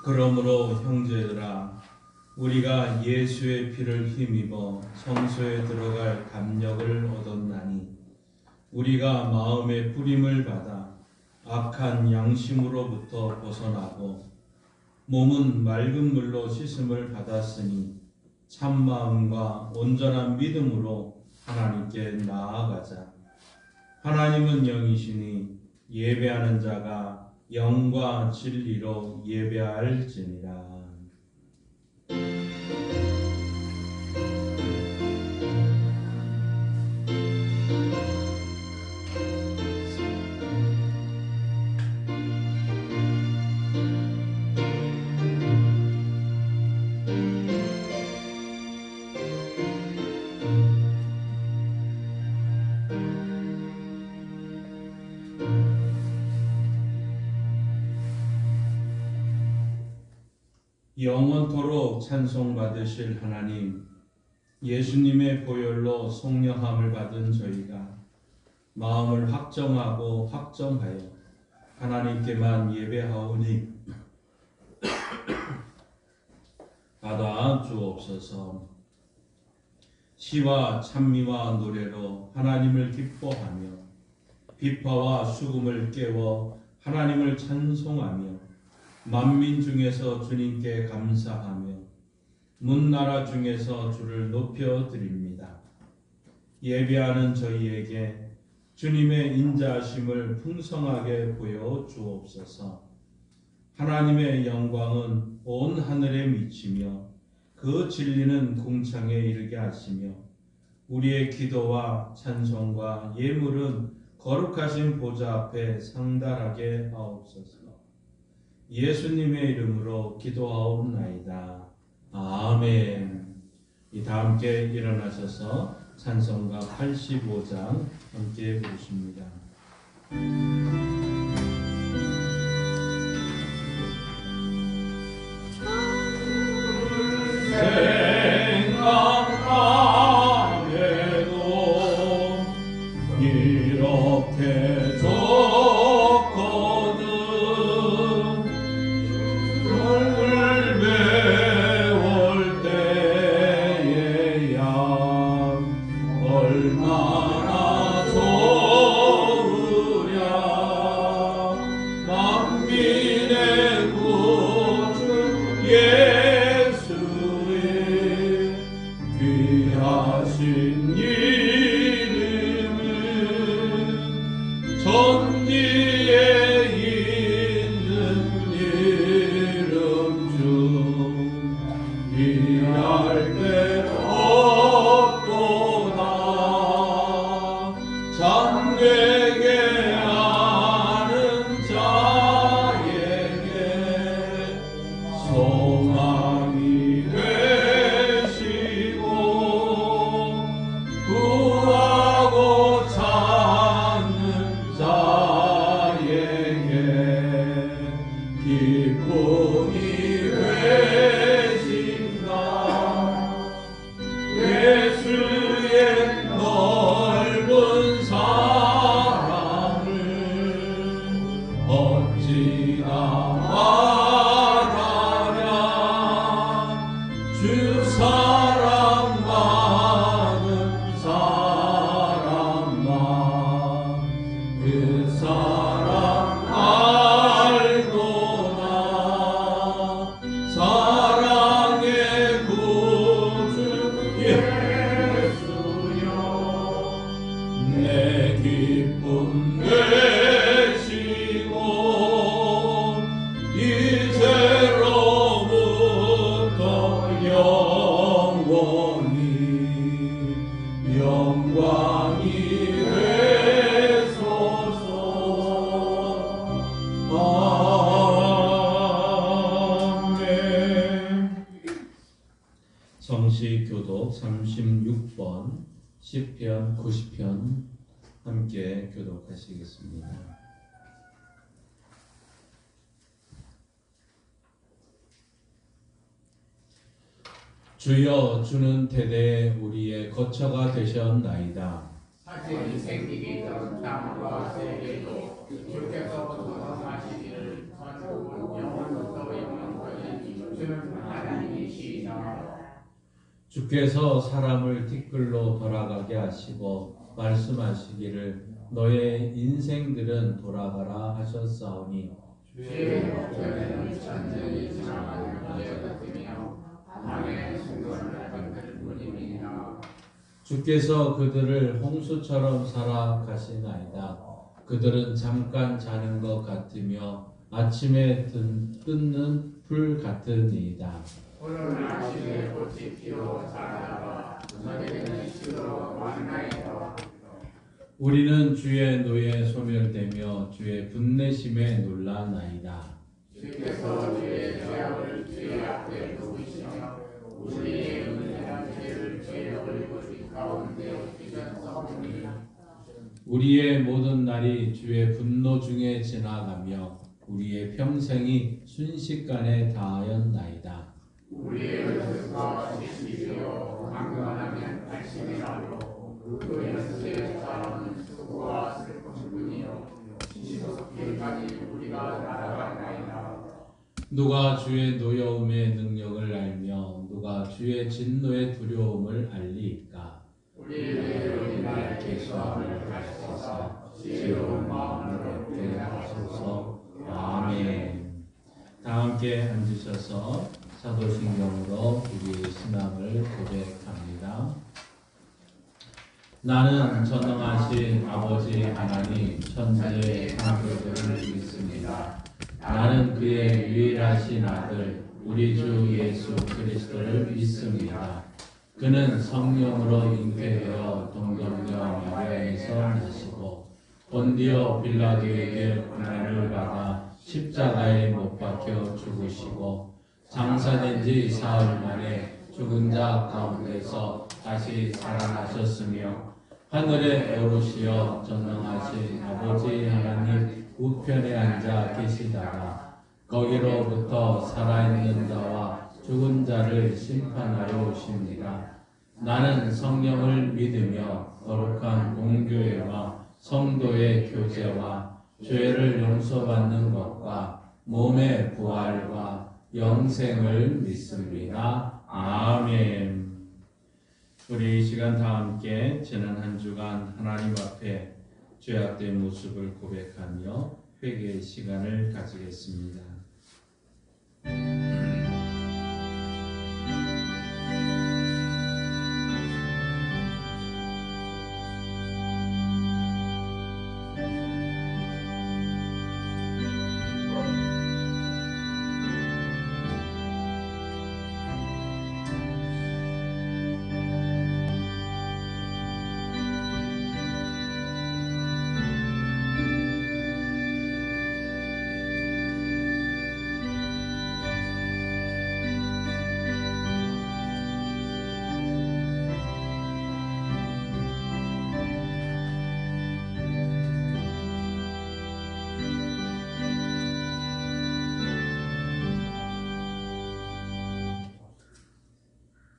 그러므로 형제들아, 우리가 예수의 피를 힘입어 성소에 들어갈 담력을 얻었나니 우리가 마음의 뿌림을 받아 악한 양심으로부터 벗어나고 몸은 맑은 물로 씻음을 받았으니 참마음과 온전한 믿음으로 하나님께 나아가자. 하나님은 영이시니 예배하는 자가 영과 진리로 예배할지니라. 영원토록 찬송받으실 하나님, 예수님의 보혈로 속량함을 받은 저희가 마음을 확정하고 확정하여 하나님께만 예배하오니 받아 주옵소서. 시와 찬미와 노래로 하나님을 기뻐하며 비파와 수금을 깨워 하나님을 찬송하며 만민 중에서 주님께 감사하며 문나라 중에서 주를 높여 드립니다. 예배하는 저희에게 주님의 인자하심을 풍성하게 보여 주옵소서. 하나님의 영광은 온 하늘에 미치며 그 진리는 궁창에 이르게 하시며 우리의 기도와 찬송과 예물은 거룩하신 보좌 앞에 상달하게 하옵소서. 예수님의 이름으로 기도하옵나이다. 아멘. 다 함께 일어나셔서 찬송가 85장 함께 부르십니다. 생각하게도 이렇게 좋거든. 주를 배울 때에야 얼마나 좋으랴. 만민의 구주 예수의 귀하신 이름은 천지에 있는 이름 중 이할 데 없도다. 참되게 아는 자에게 소망이 되시고 구하고 찾는 자에게 기쁨이 되신다. 예수의 넓은 사랑을 어찌나 말하랴. 주 사랑 많은 사람만 그 사랑 알도다. 사랑의 구주 예수여 내 기쁨 되시고 이제로부터 영원히 영광이 되소서. 아멘. 성시 교독 36번 시편 90편 함께 교독하시겠습니다. 주여, 주는 대대 우리의 거처가 되셨나이다. 사실이 생기기 전 땅과 세계도 주께서 거처하시기를 천국은 영원부터 영원까지 주는 하나님이시다. 주께서 사람을 티끌로 돌아가게 하시고 말씀하시기를 너의 인생들은 돌아가라 하셨사오니 주의 목전에는 천년이 지나가는 문제 같으며 밤의 순간을 같을 뿐입니다. 주께서 그들을 홍수처럼 살아가시나이다. 그들은 잠깐 자는 것 같으며 아침에 뜯는 풀 같으니이다. 오늘 아침에 꽃이 피어 자라다가 저녁에는 시들어 만나이다. 우리는 주의 노에 소멸되며 주의 분내심에 놀라나이다. 주께서 주의 죄악을 주의 앞에 두시며 우리의 은혜한 죄를 주의 얼굴 가운데 빚었사오니 우리의 모든 날이 주의 분노 중에 지나가며 우리의 평생이 순식간에 다하였나이다. 우리의 연습과 지식이여 강건하면 발심이라고 그 연습의 사람은 수고와 슬픔뿐이요 지식속기까지 우리가 날아가나이다. 누가 주의 노여움의 능력을 알며 누가 주의 진노의 두려움을 알리이까. 우리의 여인날 계수함을 하시소서 지혜로운 마음으로 뵙게 하소서. 아멘. 다 함께 앉으셔서 사도신경으로 우리의 신앙을 고백합니다. 나는 전능하신 아버지 하나님 천지의 창조주를 믿습니다. 나는 그의 유일하신 아들 우리 주 예수 그리스도를 믿습니다. 그는 성령으로 잉태되어 동정녀 마리아에서 나시고 본디오 빌라도에게 고난을 받아 십자가에 못 박혀 죽으시고 장사된 지 사흘 만에 죽은 자 가운데서 다시 살아나셨으며 하늘에 오르시어 전능하신 아버지 하나님 우편에 앉아 계시다가 거기로부터 살아있는 자와 죽은 자를 심판하러 오십니다. 나는 성령을 믿으며 거룩한 공교회와 성도의 교제와 죄를 용서받는 것과 몸의 부활과 영생을 믿습니다. 아멘. 우리 이 시간 다 함께 지난 한 주간 하나님 앞에 죄악된 모습을 고백하며 회개의 시간을 가지겠습니다.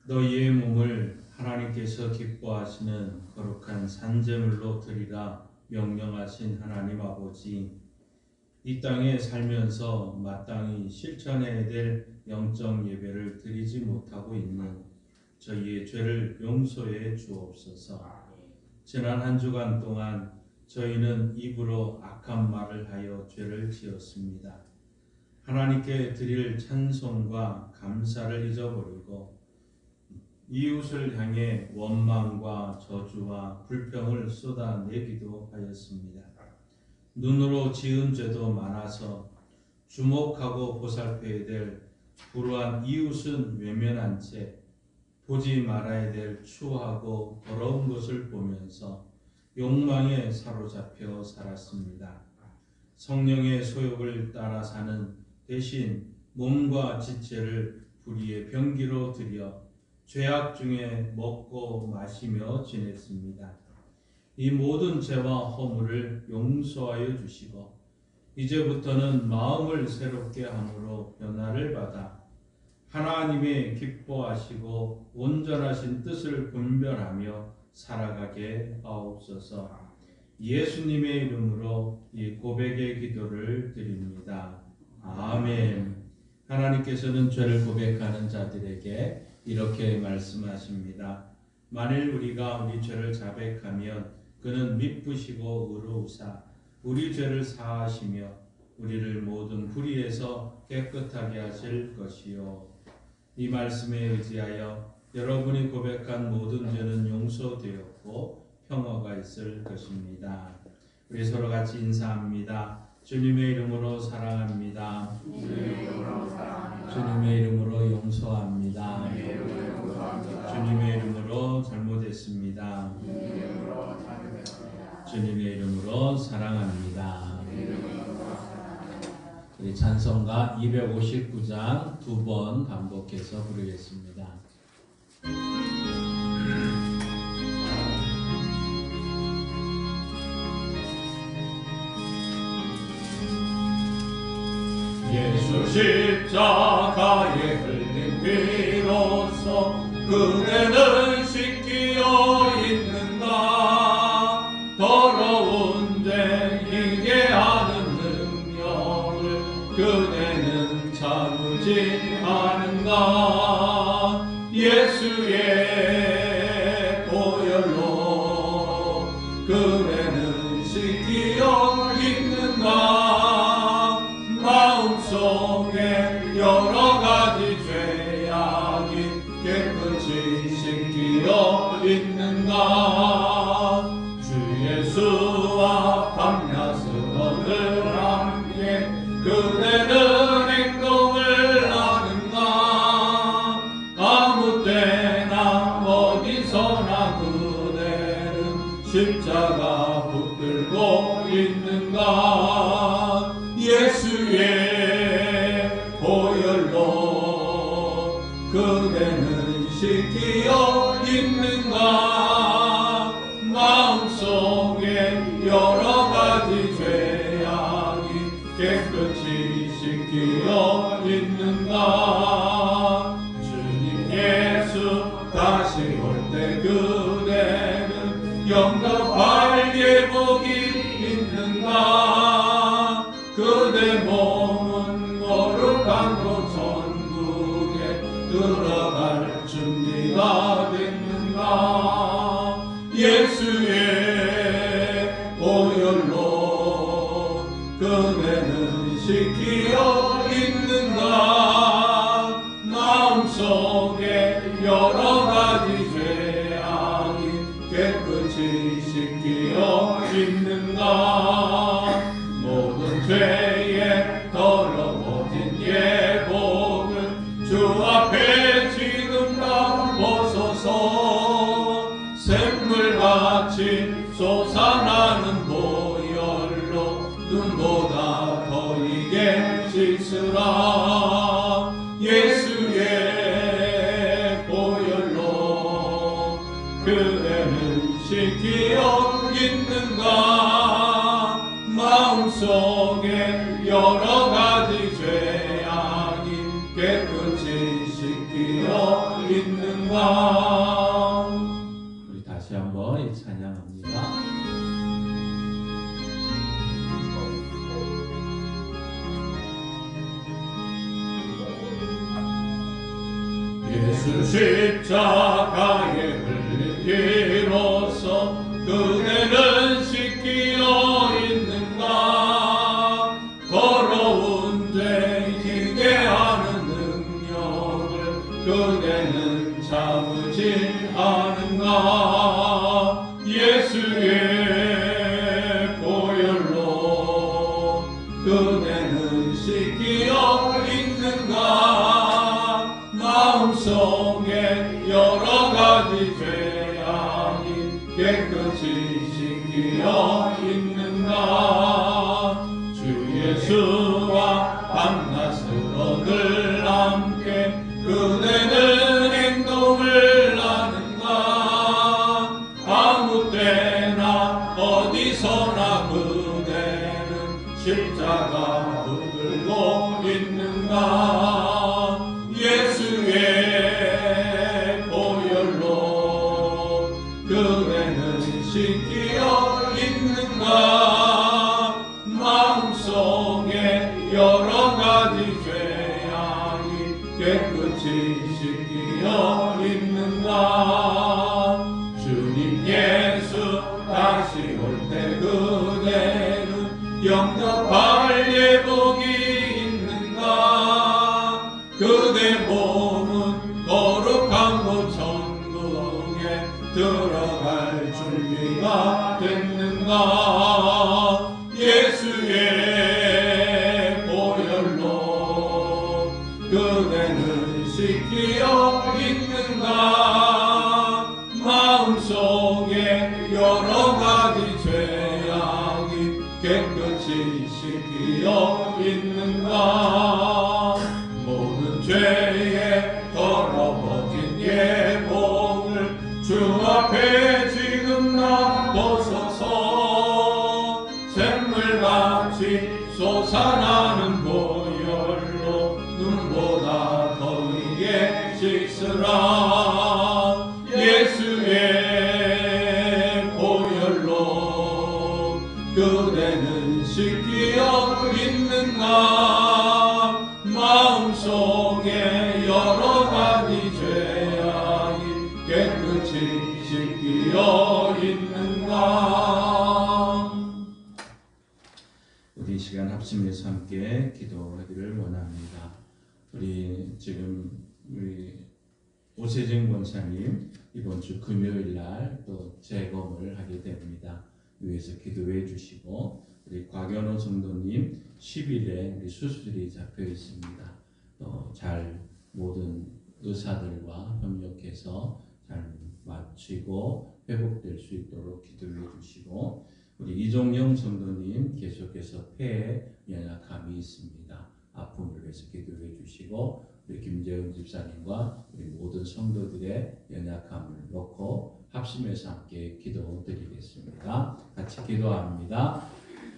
너희의 몸을 하나님께서 기뻐하시는 거룩한 산제물로 드리라 명령하신 하나님 아버지, 이 땅에 살면서 마땅히 실천해야 될 영적 예배를 드리지 못하고 있는 저희의 죄를 용서해 주옵소서. 지난 한 주간 동안 저희는 입으로 악한 말을 하여 죄를 지었습니다. 하나님께 드릴 찬송과 감사를 잊어버리고 이웃을 향해 원망과 저주와 불평을 쏟아내기도 하였습니다. 눈으로 지은 죄도 많아서 주목하고 보살펴야 될 불우한 이웃은 외면한 채 보지 말아야 될 추하고 더러운 것을 보면서 욕망에 사로잡혀 살았습니다. 성령의 소욕을 따라 사는 대신 몸과 지체를 불의의 병기로 들여 죄악 중에 먹고 마시며 지냈습니다. 이 모든 죄와 허물을 용서하여 주시고 이제부터는 마음을 새롭게 함으로 변화를 받아 하나님의 기뻐하시고 온전하신 뜻을 분별하며 살아가게 하옵소서. 예수님의 이름으로 이 고백의 기도를 드립니다. 아멘. 하나님께서는 죄를 고백하는 자들에게 이렇게 말씀하십니다. 만일 우리가 우리 죄를 자백하면 그는 미쁘시고 의로우사 우리 죄를 사하시며 우리를 모든 불의에서 깨끗하게 하실 것이요. 이 말씀에 의지하여 여러분이 고백한 모든 죄는 용서되었고 평화가 있을 것입니다. 우리 서로 같이 인사합니다. 주님의 이름으로 사랑합니다. 주님의 이름으로 용서합니다. 주님의 이름으로 잘못했습니다. 주님의 이름으로 사랑합니다. 우리 찬송가 259장 2번 반복해서 부르겠습니다. 예수 십자가에 흘린 피로써 그대는 씻기어 있는가. 더러운 죄 희게 하는 능력을 그대는 참지 않은가. 예수의 보혈로 그대는 씻기어 있는가. 마음속에 여러 가지 죄악이 깨끗이 씻기어 있는가. 주 예수와 밤낮으로늘 함께 그대는 행동을 하는가. 아무 때나 어디서나 그대는 십자가 붙들고 있는가. 예수의 보혈로 그대는 씻기어 있는가. 마음속에 여러 가지 죄악이 깨끗이 씻기어 있는가. 주님 예수 다시 올 때 그대는 영접할 예복이 있는가. 그대 몸은 거룩한 곳 천국에 들어갈 준비가 됐는가. 예수의 보혈로 그대는 씻기어 있는가. 마음속에 여러 가지 죄악이 깨끗이 씻기어 있는가. 모든 죄에 더러워진 예복을 주 앞에 지금 다 벗어서 샘물같이 솟아나는 보혈로 눈보다 더 이게 씻으라. 예수의 보혈로 그대는 씻기어 있는가. 마음속에 여러 가지 죄악이 깨끗이 씻기어 있는가. 우리 다시 한번 찬양합니다. 예수 십자가에 흘린 피로써 그대는 씻기어 있는가. 더러운 죄 희게 하는 능력을 그대는 참지 않은가. 예수의 보혈로 그대는 씻기어 있는가. 마음속에 여러 가지 죄악이 깨끗이 씻기어 있는가. 주 예수와 밤낮으로 늘 함께 그대는 행동을 하는가. 아무 때나 어디서나 그대는 십자가 붙들고 있는가. 예수의 보혈로 그대는 씻기어 있는가. 마음속에 여러 가지 죄악 때 그대는 영접할 예복이 있는가? 그대 몸은 거룩한 곳 천국에 들어갈 준비가 됐는가? 예수의 보혈로 그대는 씻기어 있는가? 마음속에 여러 가지 죄악이 깨끗이 씻기어 있는가? 모든 죄에 더러워진 예복을 주 앞에 지금 나 벗어서 샘물같이 솟아나는 보혈로 눈보다 더이게 씻으라. 예수의 보혈로 그대는 씻기어 있는가? 마음속에 여러 가지 죄악이 깨끗이 씻기어 있는가? 우리 이 시간 합심해서 함께 기도하기를 원합니다. 우리 지금 우리 오세정 권사님 이번 주 금요일 날 또 재검을 하게 됩니다. 위에서 기도해 주시고 우리 곽연호 성도님 10일에 우리 수술이 잡혀 있습니다. 또 잘 모든 의사들과 협력해서 잘 마치고 회복될 수 있도록 기도해 주시고 우리 이종영 성도님 계속해서 폐에 연약함이 있습니다. 아픔을 위해서 기도해 주시고 우리 김재훈 집사님과 우리 모든 성도들의 연약함을 놓고 합심해서 함께 기도드리겠습니다. 같이 기도합니다.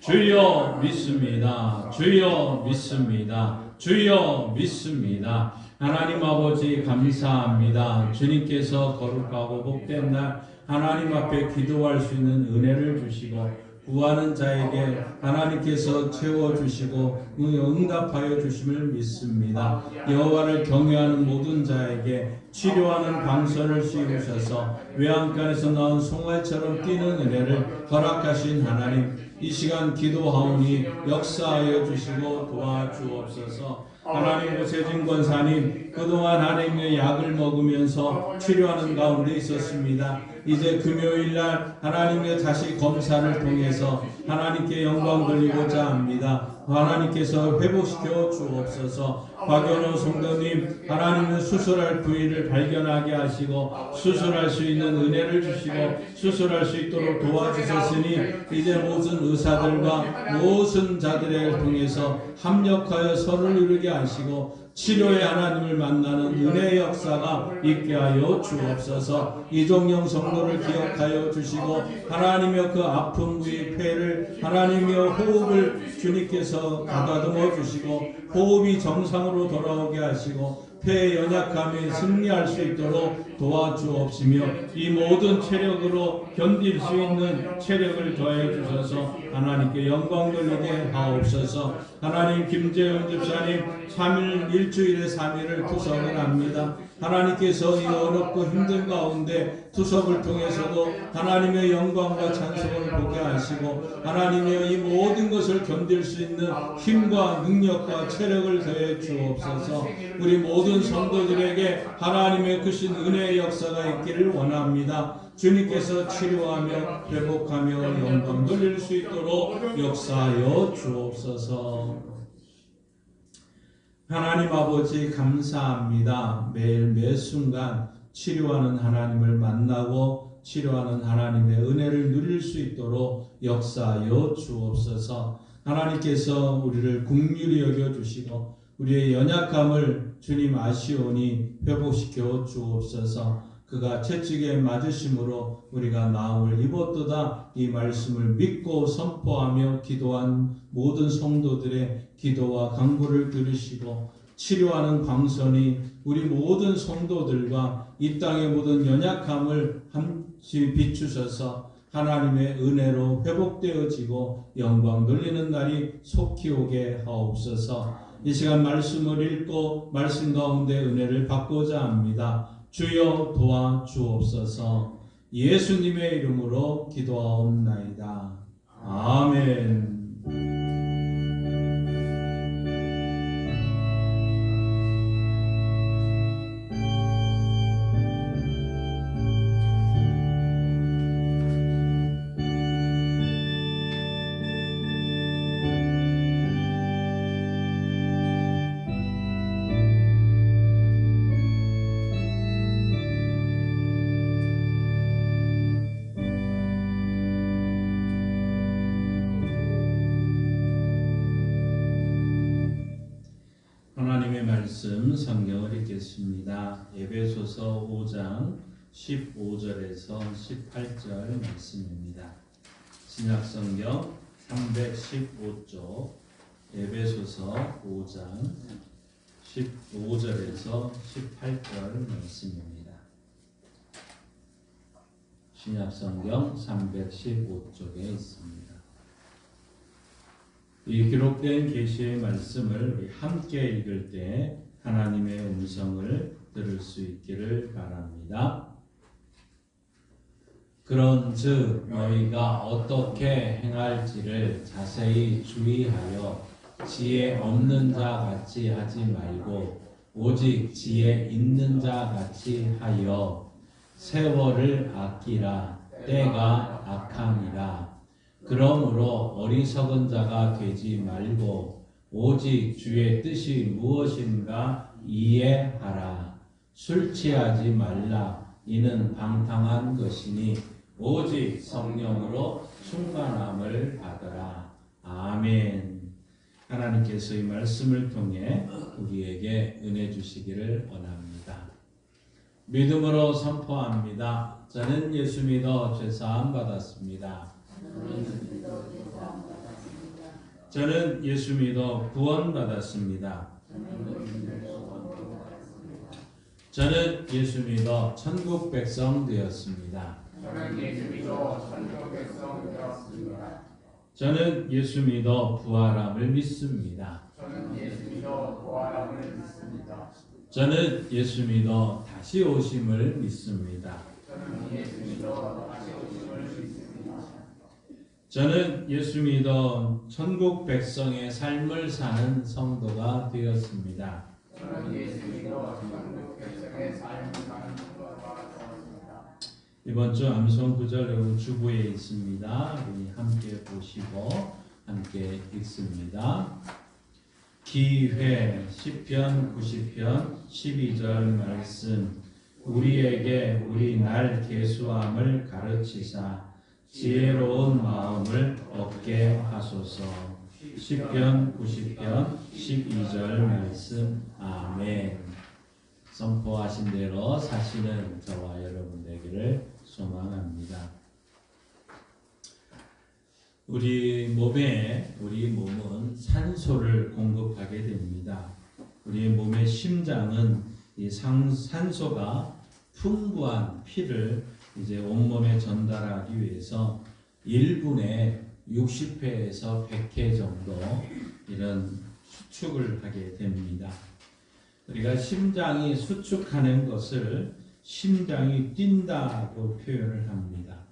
주여 믿습니다. 주여 믿습니다. 주여 믿습니다. 하나님 아버지 감사합니다. 주님께서 거룩하고 복된 날 하나님 앞에 기도할 수 있는 은혜를 주시고 구하는 자에게 하나님께서 채워주시고 응답하여 주심을 믿습니다. 여호와를 경외하는 모든 자에게 치료하는 방선을 씌우셔서 외양간에서 나온 송아지처럼 뛰는 은혜를 허락하신 하나님, 이 시간 기도하오니 역사하여 주시고 도와주옵소서. 하나님 오세진 권사님 그동안 하나님의 약을 먹으면서 치료하는 가운데 있었습니다. 이제 금요일날 하나님의 다시 검사를 통해서 하나님께 영광 돌리고자 합니다. 하나님께서 회복시켜 주옵소서. 곽연호 성도님 하나님은 수술할 부위를 발견하게 하시고 수술할 수 있는 은혜를 주시고 수술할 수 있도록 도와주셨으니 이제 모든 의사들과 모든 자들을 통해서 합력하여 서로를 이루게 하시고 치료의 하나님을 만나는 은혜의 역사가 있게 하여 주옵소서. 이종영 성도를 기억하여 주시고 하나님의 그 아픈 부위 폐를 하나님의 호흡을 주님께서 가다듬어 주시고 호흡이 정상으로 돌아오게 하시고 폐의 연약함에 승리할 수 있도록 도와주옵시며 이 모든 체력으로 견딜 수 있는 체력을 더해 주셔서 하나님께 영광 돌리게 하옵소서. 하나님 김재훈 집사님 3일 일주일에 3일을 투석을 합니다. 하나님께서 이 어렵고 힘든 가운데 투석을 통해서도 하나님의 영광과 찬송을 보게 하시고 하나님의 이 모든 것을 견딜 수 있는 힘과 능력과 체력을 더해 주옵소서. 우리 모든 성도들에게 하나님의 크신 은혜의 역사가 있기를 원합니다. 주님께서 치료하며 회복하며 영광 돌릴 수 있도록 역사하여 주옵소서. 하나님 아버지 감사합니다. 매일 매순간 치료하는 하나님을 만나고 치료하는 하나님의 은혜를 누릴 수 있도록 역사하여 주옵소서. 하나님께서 우리를 긍휼히 여겨주시고 우리의 연약함을 주님 아시오니 회복시켜 주옵소서. 그가 채찍에 맞으심으로 우리가 나음을 입었도다. 이 말씀을 믿고 선포하며 기도한 모든 성도들의 기도와 간구를 들으시고 치료하는 광선이 우리 모든 성도들과 이 땅의 모든 연약함을 함께 비추셔서 하나님의 은혜로 회복되어지고 영광 돌리는 날이 속히 오게 하옵소서. 이 시간 말씀을 읽고 말씀 가운데 은혜를 받고자 합니다. 주여 도와주옵소서. 예수님의 이름으로 기도하옵나이다. 아멘. 하나님의 말씀 성경을 읽겠습니다. 에베소서 5장 15절에서 18절 말씀입니다. 신약성경 315쪽 에베소서 5장 15절에서 18절 말씀입니다. 신약성경 315쪽에 있습니다. 이 기록된 계시의 말씀을 우리 함께 읽을 때 하나님의 음성을 들을 수 있기를 바랍니다. 그런즉 너희가 어떻게 행할지를 자세히 주의하여 지혜 없는 자 같이 하지 말고 오직 지혜 있는 자 같이 하여 세월을 아끼라. 때가 악함이라. 그러므로 어리석은 자가 되지 말고 오직 주의 뜻이 무엇인가 이해하라. 술 취하지 말라. 이는 방탕한 것이니 오직 성령으로 충만함을 받으라. 아멘. 하나님께서 이 말씀을 통해 우리에게 은혜 주시기를 원합니다. 믿음으로 선포합니다. 저는 예수 믿어 죄사함 받았습니다. 저는 예수 믿어 구원 받았습니다. 저는 예수 믿어 천국 백성 되었습니다. 저는 예수 믿어 부활함을 믿습니다. 저는 예수 믿어 다시 오심을 믿습니다. 저는 예수 믿어 천국 백성의 삶을 사는 성도가 되었습니다. 이번 주 암송 구절 주부에 있습니다. 우리 함께 보시고 함께 읽습니다. 기회 시편 90편 12절 말씀. 우리에게 우리 날 계수함을 가르치사 지혜로운 마음을 얻게 하소서. 시편 90편 12절 말씀. 아멘. 선포하신 대로 사시는 저와 여러분 되기를 소망합니다. 우리 몸은 산소를 공급하게 됩니다. 우리 몸의 심장은 이 산소가 풍부한 피를 이제 온몸에 전달하기 위해서 1분에 60회에서 100회 정도 이런 수축을 하게 됩니다. 우리가 심장이 수축하는 것을 심장이 뛴다고 표현을 합니다.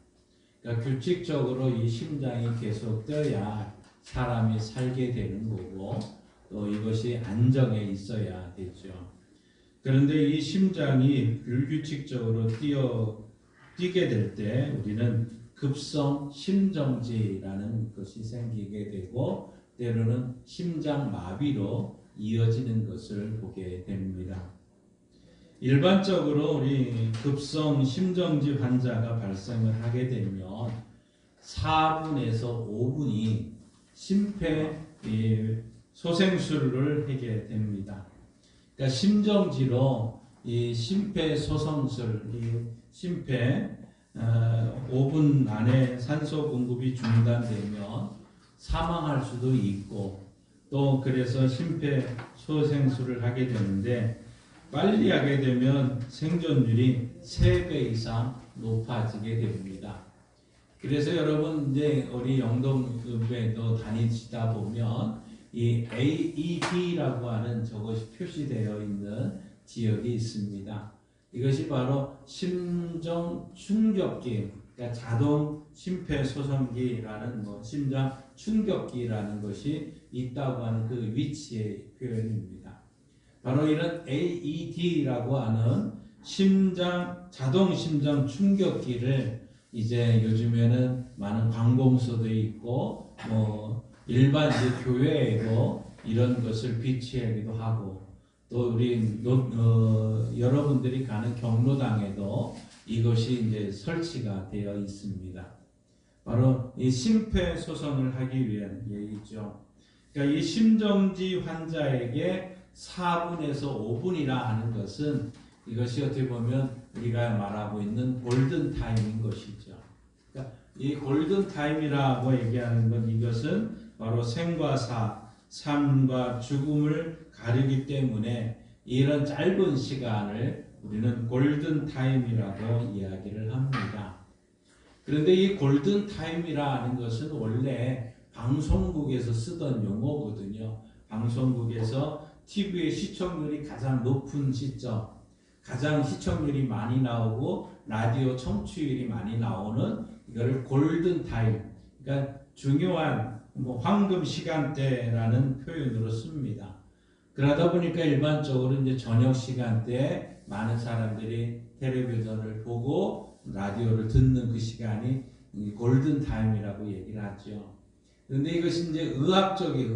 그러니까 규칙적으로 이 심장이 계속 뛰어야 사람이 살게 되는 거고 또 이것이 안정해 있어야 되죠. 그런데 이 심장이 불규칙적으로 뛰게 될 때 우리는 급성 심정지라는 것이 생기게 되고 때로는 심장마비로 이어지는 것을 보게 됩니다. 일반적으로 우리 급성 심정지 환자가 발생을 하게 되면 4분에서 5분이 심폐소생술을 하게 됩니다. 그러니까 심정지로 이 심폐소생술, 이 심폐 5분 안에 산소 공급이 중단되면 사망할 수도 있고 또 그래서 심폐소생술을 하게 되는데 빨리 하게 되면 생존율이 3배 이상 높아지게 됩니다. 그래서 여러분 이제 우리 영동읍에도 다니시다 보면 이 AED라고 하는 저것이 표시되어 있는 지역이 있습니다. 이것이 바로 심정 충격기, 그러니까 자동 심폐소생기라는 심장 충격기라는 것이 있다고 하는 그 위치의 표현입니다. 바로 이런 AED라고 하는 자동 심장 충격기를 이제 요즘에는 많은 관공서도 있고 일반 이제 교회에도 이런 것을 비치하기도 하고 또 우리 여러분들이 가는 경로당에도 이것이 이제 설치가 되어 있습니다. 바로 이 심폐소생을 하기 위한 얘기죠. 그러니까 이 심정지 환자에게 4분에서 5분이라 하는 것은 이것이 어떻게 보면 우리가 말하고 있는 골든타임인 것이죠. 그러니까 이 골든타임이라고 얘기하는 건 이것은 바로 생과 사, 삶과 죽음을 가르기 때문에 이런 짧은 시간을 우리는 골든타임이라고 이야기를 합니다. 그런데 이 골든타임이라 하는 것은 원래 방송국에서 쓰던 용어거든요. 방송국에서 TV의 시청률이 가장 높은 시점, 가장 시청률이 많이 나오고 라디오 청취율이 많이 나오는 이거를 골든타임, 그러니까 중요한 황금 시간대라는 표현으로 씁니다. 그러다 보니까 일반적으로 이제 저녁 시간대에 많은 사람들이 텔레비전을 보고 라디오를 듣는 그 시간이 골든타임이라고 얘기를 하죠. 그런데 이것이 이제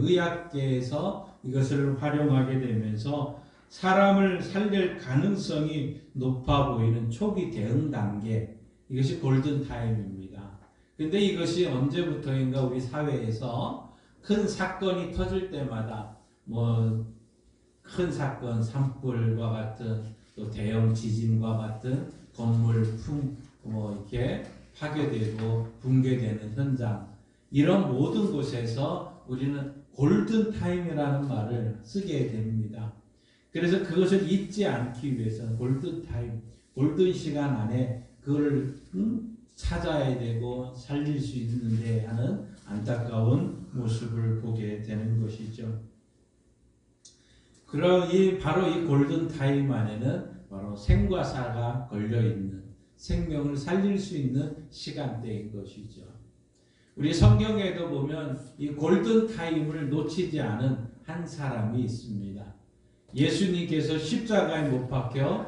의학계에서 이것을 활용하게 되면서 사람을 살릴 가능성이 높아 보이는 초기 대응 단계, 이것이 골든타임입니다. 근데 이것이 언제부터인가 우리 사회에서 큰 사건이 터질 때마다 큰 사건, 산불과 같은 또 대형 지진과 같은 건물 이렇게 파괴되고 붕괴되는 현장, 이런 모든 곳에서 우리는 골든타임이라는 말을 쓰게 됩니다. 그래서 그것을 잊지 않기 위해서 골든타임, 골든 시간 안에 그걸 찾아야 되고 살릴 수 있는데 하는 안타까운 모습을 보게 되는 것이죠. 바로 이 골든타임 안에는 바로 생과 사가 걸려있는, 생명을 살릴 수 있는 시간대인 것이죠. 우리 성경에도 보면 이 골든타임을 놓치지 않은 한 사람이 있습니다. 예수님께서 십자가에 못 박혀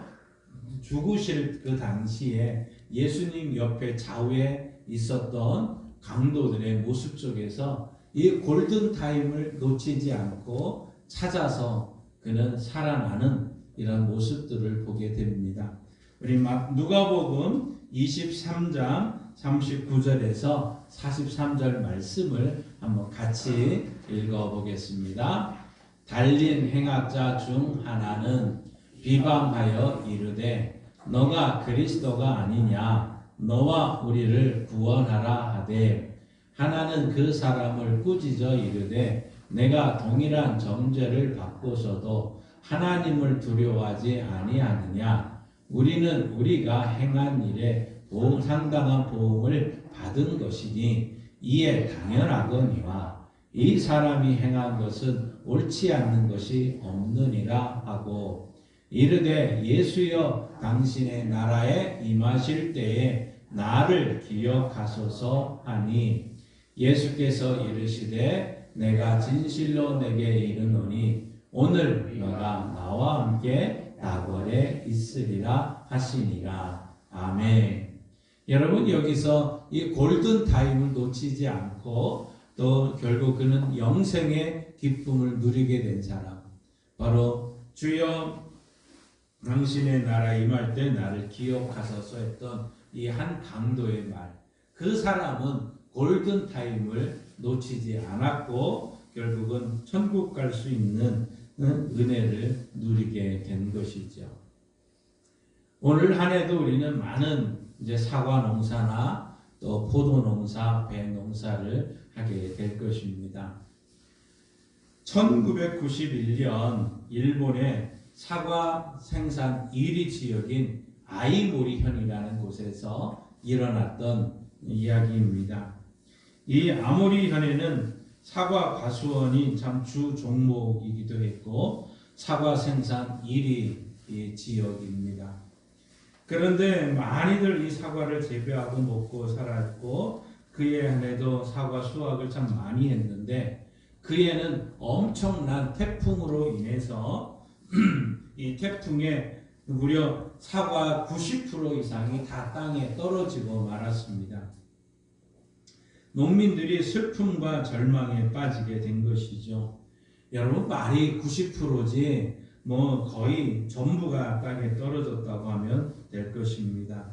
죽으실 그 당시에 예수님 옆에 좌우에 있었던 강도들의 모습 속에서 이 골든타임을 놓치지 않고 찾아서 그는 살아나는 이런 모습들을 보게 됩니다. 우리 누가복음 23장 39절에서 43절 말씀을 한번 같이 읽어보겠습니다. 달린 행악자 중 하나는 비방하여 이르되 너가 그리스도가 아니냐, 너와 우리를 구원하라 하되, 하나는 그 사람을 꾸짖어 이르되 내가 동일한 정죄를 받고서도 하나님을 두려워하지 아니하느냐, 우리는 우리가 행한 일에 상당한 보응을 받은 것이니 이에 당연하거니와 이 사람이 행한 것은 옳지 않는 것이 없느니라 하고, 이르되 예수여 당신의 나라에 임하실 때에 나를 기억하소서 하니, 예수께서 이르시되 내가 진실로 내게 이르노니 오늘 너가 나와 함께 낙원에 있으리라 하시니라. 아멘. 여러분, 여기서 이 골든타임을 놓치지 않고 또 결국 그는 영생의 기쁨을 누리게 된 사람, 바로 주여 당신의 나라에 임할 때 나를 기억하소서 했던 이 한 강도의 말, 그 사람은 골든타임을 놓치지 않았고 결국은 천국 갈 수 있는 은혜를 누리게 된 것이죠. 오늘 한 해도 우리는 많은 이제 사과 농사나 또 포도 농사, 배 농사를 하게 될 것입니다. 1991년 일본의 사과 생산 1위 지역인 아이모리현이라는 곳에서 일어났던 이야기입니다. 이 아모리현에는 사과 과수원이 참 주 종목이기도 했고 사과 생산 1위 지역입니다. 그런데 많이들 이 사과를 재배하고 먹고 살았고 그해 안에도 사과 수확을 참 많이 했는데 그해는 엄청난 태풍으로 인해서 이 태풍에 무려 사과 90% 이상이 다 땅에 떨어지고 말았습니다. 농민들이 슬픔과 절망에 빠지게 된 것이죠. 여러분 말이 90%지 뭐 거의 전부가 땅에 떨어졌다고 하면 될 것입니다.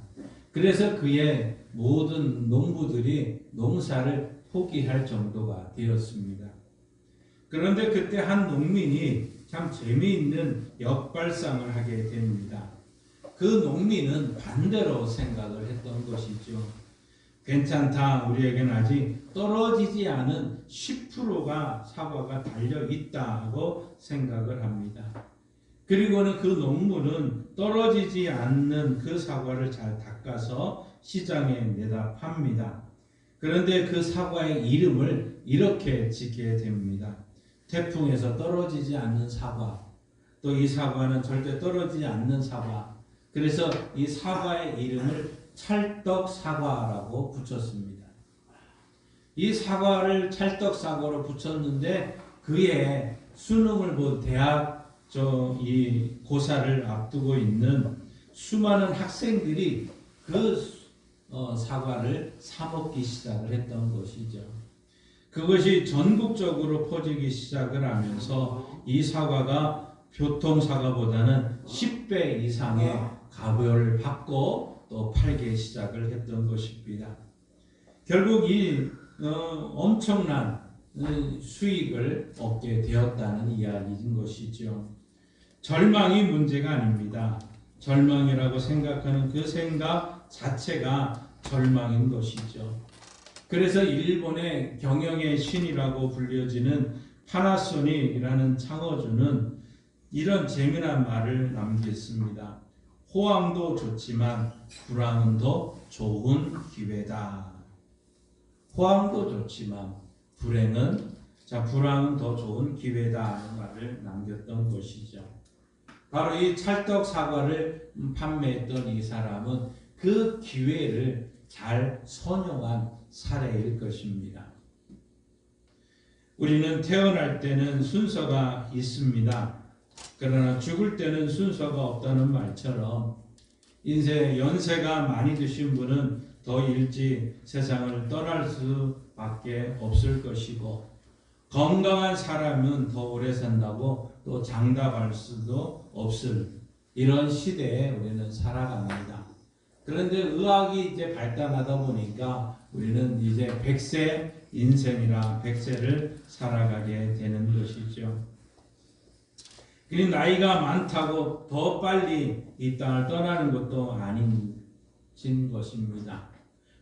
그래서 그의 모든 농부들이 농사를 포기할 정도가 되었습니다. 그런데 그때 한 농민이 참 재미있는 역발상을 하게 됩니다. 그 농민은 반대로 생각을 했던 것이죠. 괜찮다. 우리에겐 아직 떨어지지 않은 10%가 사과가 달려있다고 생각을 합니다. 그리고는 그 농부는 떨어지지 않는 그 사과를 잘 닦아서 시장에 내다 팝니다. 그런데 그 사과의 이름을 이렇게 짓게 됩니다. 태풍에서 떨어지지 않는 사과, 또 이 사과는 절대 떨어지지 않는 사과. 그래서 이 사과의 이름을 찰떡사과라고 붙였습니다. 이 사과를 찰떡사과로 붙였는데 그의 수능을 본 대학 이 고사를 앞두고 있는 수많은 학생들이 그 사과를 사 먹기 시작을 했던 것이죠. 그것이 전국적으로 퍼지기 시작을 하면서 이 사과가 교통사과보다는 10배 이상의 값을 받고 또 팔기 시작을 했던 것입니다. 결국 이 엄청난 수익을 얻게 되었다는 이야기인 것이죠. 절망이 문제가 아닙니다. 절망이라고 생각하는 그 생각 자체가 절망인 것이죠. 그래서 일본의 경영의 신이라고 불려지는 파나소닉이라는 창어주는 이런 재미난 말을 남겼습니다. 호황도 좋지만 불황은 더 좋은 기회다. 호황도 좋지만 불황은 더 좋은 기회다 하는 말을 남겼던 것이죠. 바로 이 찰떡 사과를 판매했던 이 사람은 그 기회를 잘 선용한 사례일 것입니다. 우리는 태어날 때는 순서가 있습니다. 그러나 죽을 때는 순서가 없다는 말처럼 인생 연세가 많이 드신 분은 더 일찍 세상을 떠날 수밖에 없을 것이고 건강한 사람은 더 오래 산다고 또 장담할 수도 없을 이런 시대에 우리는 살아갑니다. 그런데 의학이 이제 발달하다 보니까 우리는 이제 100세 인생이라 100세를 살아가게 되는 것이죠. 이 나이가 많다고 더 빨리 이 땅을 떠나는 것도 아닌 것입니다.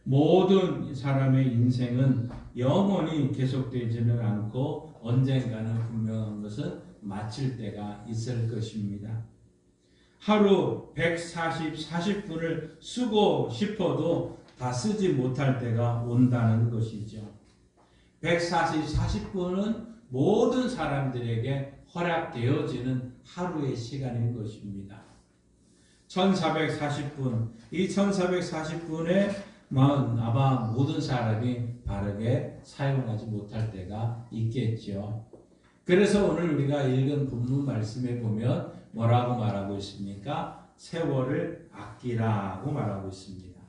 모든 사람의 인생은 영원히 계속되지는 않고 언젠가는 분명한 것은 마칠 때가 있을 것입니다. 하루 40분을 쓰고 싶어도 다 쓰지 못할 때가 온다는 것이죠. 40분은 모든 사람들에게 허락되어지는 하루의 시간인 것입니다. 1440분, 이 1440분에 아마 모든 사람이 바르게 사용하지 못할 때가 있겠죠. 그래서 오늘 우리가 읽은 본문 말씀에 보면 뭐라고 말하고 있습니까? 세월을 아끼라고 말하고 있습니다.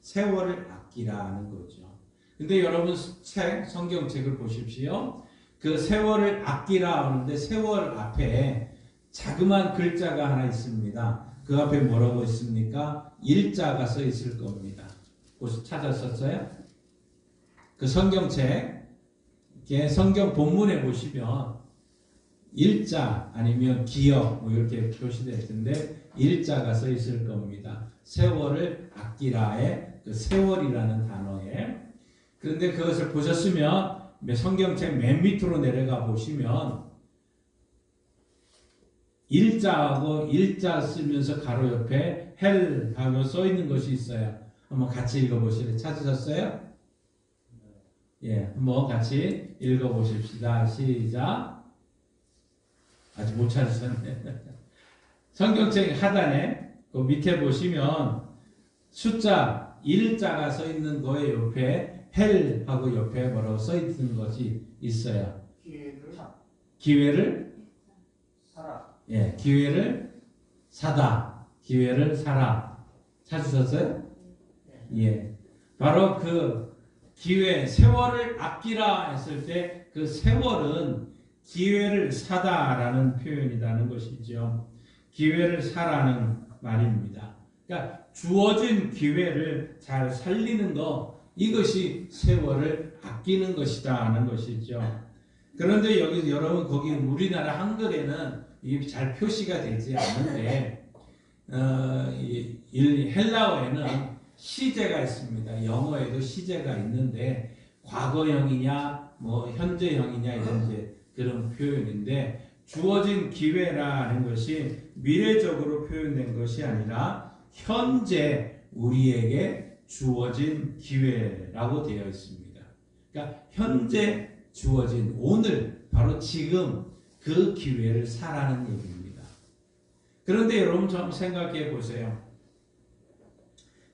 세월을 아끼라는 거죠. 근데 여러분 성경책을 보십시오. 그 세월을 아끼라 하는데 세월 앞에 자그마한 글자가 하나 있습니다. 그 앞에 뭐라고 있습니까? 일자가 써 있을 겁니다. 혹시 찾았었어요? 그 성경책, 성경 본문에 보시면 일자 아니면 기역 뭐 이렇게 표시되어 있는데 일자가 써 있을 겁니다. 세월을 아끼라의 그 세월이라는 단어에. 그런데 그것을 보셨으면 성경책 맨 밑으로 내려가 보시면 일자하고 일자 쓰면서 가로 옆에 헬하고 써 있는 것이 있어요. 한번 같이 읽어보시래. 찾으셨어요? 예, 한번 같이 읽어보십시다. 시작. 아직 못 찾으셨네. 성경책 하단에 그 밑에 보시면 숫자 1자가 써 있는 거에 옆에 헬하고 옆에 뭐라고 써 있는 것이 있어요. 기회를 살아. 예, 기회를 사다. 기회를 사라. 찾으셨어요? 예. 바로 그 기회, 세월을 아끼라 했을 때 그 세월은 기회를 사다라는 표현이라는 것이죠. 기회를 사라는 말입니다. 그러니까 주어진 기회를 잘 살리는 것, 이것이 세월을 아끼는 것이다 하는 것이죠. 그런데 여기 여러분 거기 우리나라 한글에는 이게 잘 표시가 되지 않는데 헬라어에는 시제가 있습니다. 영어에도 시제가 있는데 과거형이냐 뭐 현재형이냐 이런 이제 그런 표현인데 주어진 기회라는 것이 미래적으로 표현된 것이 아니라 현재 우리에게 주어진 기회라고 되어 있습니다. 그러니까 현재 주어진 오늘 바로 지금 그 기회를 사라는 얘기입니다. 그런데 여러분 좀 생각해 보세요.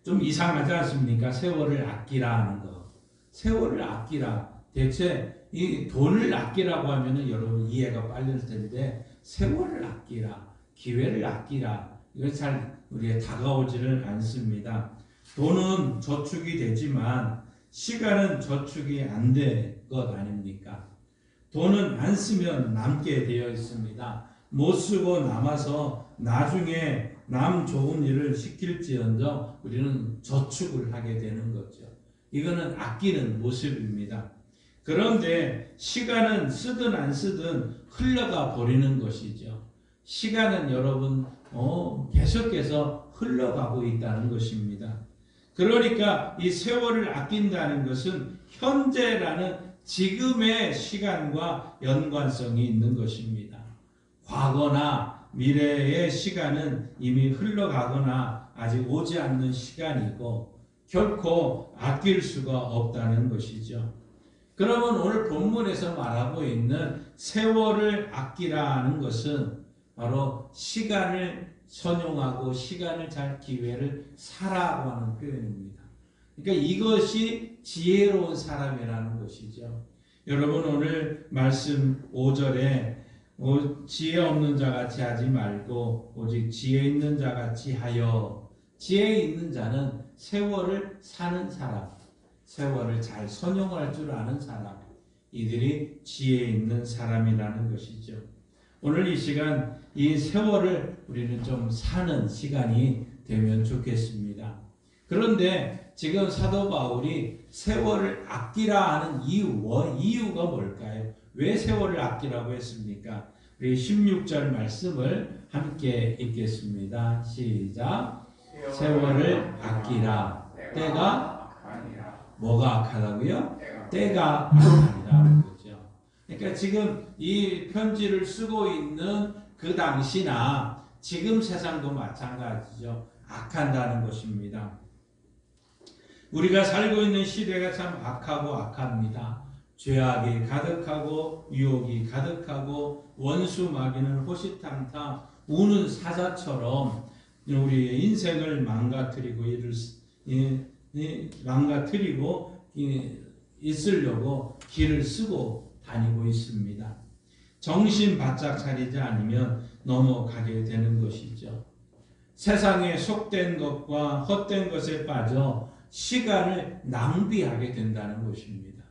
좀 이상하지 않습니까? 세월을 아끼라 하는 거. 세월을 아끼라. 대체 이 돈을 아끼라고 하면은 여러분 이해가 빨리 될 텐데 세월을 아끼라, 기회를 아끼라. 이거 잘 우리에 다가오지를 않습니다. 돈은 저축이 되지만 시간은 저축이 안 될 것 아닙니까? 돈은 안 쓰면 남게 되어 있습니다. 못 쓰고 남아서 나중에 남 좋은 일을 시킬지언정 우리는 저축을 하게 되는 거죠. 이거는 아끼는 모습입니다. 그런데 시간은 쓰든 안 쓰든 흘러가 버리는 것이죠. 시간은 여러분 계속해서 흘러가고 있다는 것입니다. 그러니까 이 세월을 아낀다는 것은 현재라는 지금의 시간과 연관성이 있는 것입니다. 과거나 미래의 시간은 이미 흘러가거나 아직 오지 않는 시간이고 결코 아낄 수가 없다는 것이죠. 그러면 오늘 본문에서 말하고 있는 세월을 아끼라는 것은 바로 시간을 선용하고 시간을 잘 기회를 사라고 하는 표현입니다. 그러니까 이것이 지혜로운 사람이라는 것이죠. 여러분 오늘 말씀 5절에 지혜 없는 자같이 하지 말고 오직 지혜 있는 자같이 하여. 지혜 있는 자는 세월을 사는 사람, 세월을 잘 선용할 줄 아는 사람, 이들이 지혜 있는 사람이라는 것이죠. 오늘 이 시간 이 세월을 우리는 좀 사는 시간이 되면 좋겠습니다. 그런데 지금 사도 바울이 세월을 아끼라 하는 이유가 뭘까요? 왜 세월을 아끼라고 했습니까? 우리 16절 말씀을 함께 읽겠습니다. 시작. 세월을 아끼라. 때가 뭐가 악하다고요? 때가 악하니라는 거죠. 그러니까 지금 이 편지를 쓰고 있는 그 당시나 지금 세상도 마찬가지죠. 악한다는 것입니다. 우리가 살고 있는 시대가 참 악하고 악합니다. 죄악이 가득하고 유혹이 가득하고 원수 마귀는 호시탐탐 우는 사자처럼 우리의 인생을 망가뜨리고 있으려고 길을 쓰고 다니고 있습니다. 정신 바짝 차리지 않으면 넘어가게 되는 것이죠. 세상에 속된 것과 헛된 것에 빠져 시간을 낭비하게 된다는 것입니다.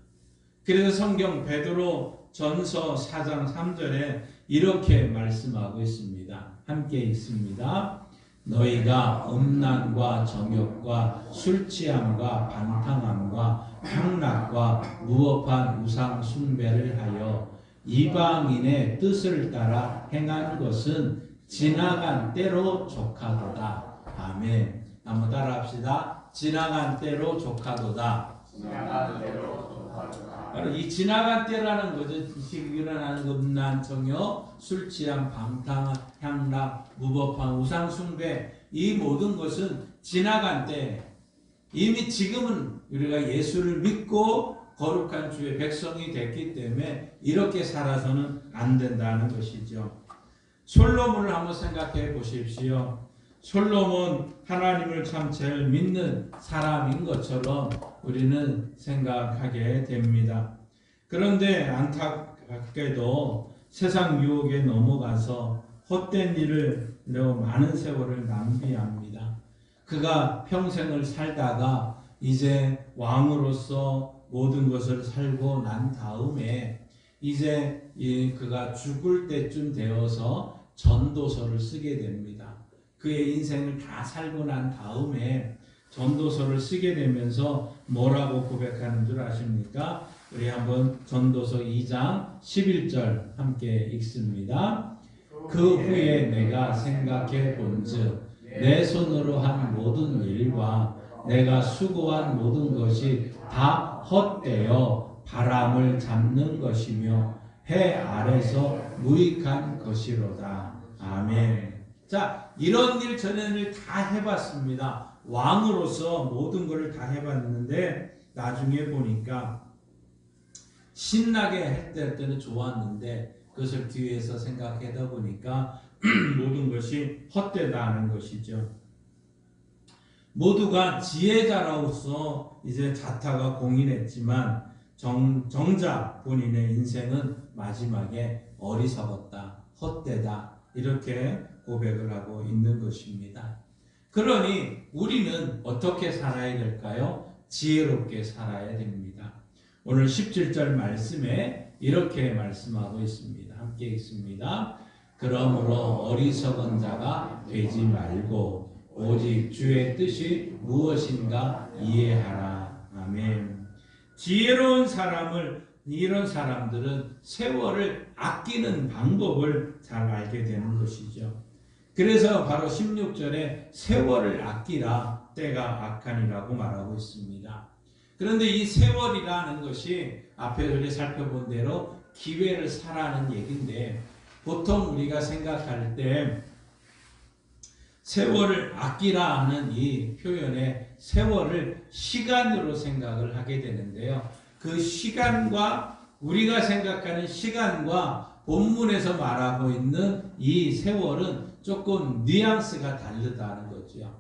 그래서 성경 베드로 전서 4장 3절에 이렇게 말씀하고 있습니다. 함께 읽습니다. 너희가 음란과 정욕과 술취함과 반탕함과 향락과 무법한 우상 숭배를 하여 이방인의 뜻을 따라 행한 것은 지나간 때로 족하도다. 아멘. 한번 따라합시다. 지나간 때로 족하도다. 지나간 때로 족하도다. 바로 이 지나간 때라는 거죠. 지금 일어나는 음란, 정욕, 술 취함, 방탕, 향락, 무법한 우상 숭배, 이 모든 것은 지나간 때, 이미 지금은 우리가 예수를 믿고 거룩한 주의 백성이 됐기 때문에 이렇게 살아서는 안 된다는 것이죠. 솔로몬을 한번 생각해 보십시오. 솔로몬 하나님을 참 제일 믿는 사람인 것처럼 우리는 생각하게 됩니다. 그런데 안타깝게도 세상 유혹에 넘어가서 헛된 일을 너무 많은 세월을 낭비합니다. 그가 평생을 살다가 이제 왕으로서 모든 것을 살고 난 다음에 이제 그가 죽을 때쯤 되어서 전도서를 쓰게 됩니다. 그의 인생을 다 살고 난 다음에 전도서를 쓰게 되면서 뭐라고 고백하는 줄 아십니까? 우리 한번 전도서 2장 11절 함께 읽습니다. 그 후에 내가 생각해 본즉 내 손으로 한 모든 일과 내가 수고한 모든 것이 다 헛되어 바람을 잡는 것이며 해 아래서 무익한 것이로다. 아멘. 자, 이런 일 저런 일 다 해봤습니다. 왕으로서 모든 것을 다 해봤는데 나중에 보니까 신나게 했을 때는 좋았는데 그것을 뒤에서 생각하다 보니까 모든 것이 헛되다는 것이죠. 모두가 지혜자로서 이제 자타가 공인했지만 정작 본인의 인생은 마지막에 어리석었다, 헛되다 이렇게 고백을 하고 있는 것입니다. 그러니 우리는 어떻게 살아야 될까요? 지혜롭게 살아야 됩니다. 오늘 17절 말씀에 이렇게 말씀하고 있습니다. 함께 읽습니다. 그러므로 어리석은 자가 되지 말고 오직 주의 뜻이 무엇인가 이해하라. 아멘. 지혜로운 이런 사람들은 세월을 아끼는 방법을 잘 알게 되는 것이죠. 그래서 바로 16절에 세월을 아끼라 때가 악하니라고 말하고 있습니다. 그런데 이 세월이라는 것이 앞에 우리 살펴본 대로 기회를 사라는 얘기인데 보통 우리가 생각할 때 세월을 아끼라 하는 이 표현에 세월을 시간으로 생각을 하게 되는데요. 그 시간과 우리가 생각하는 시간과 본문에서 말하고 있는 이 세월은 조금 뉘앙스가 다르다는 거죠.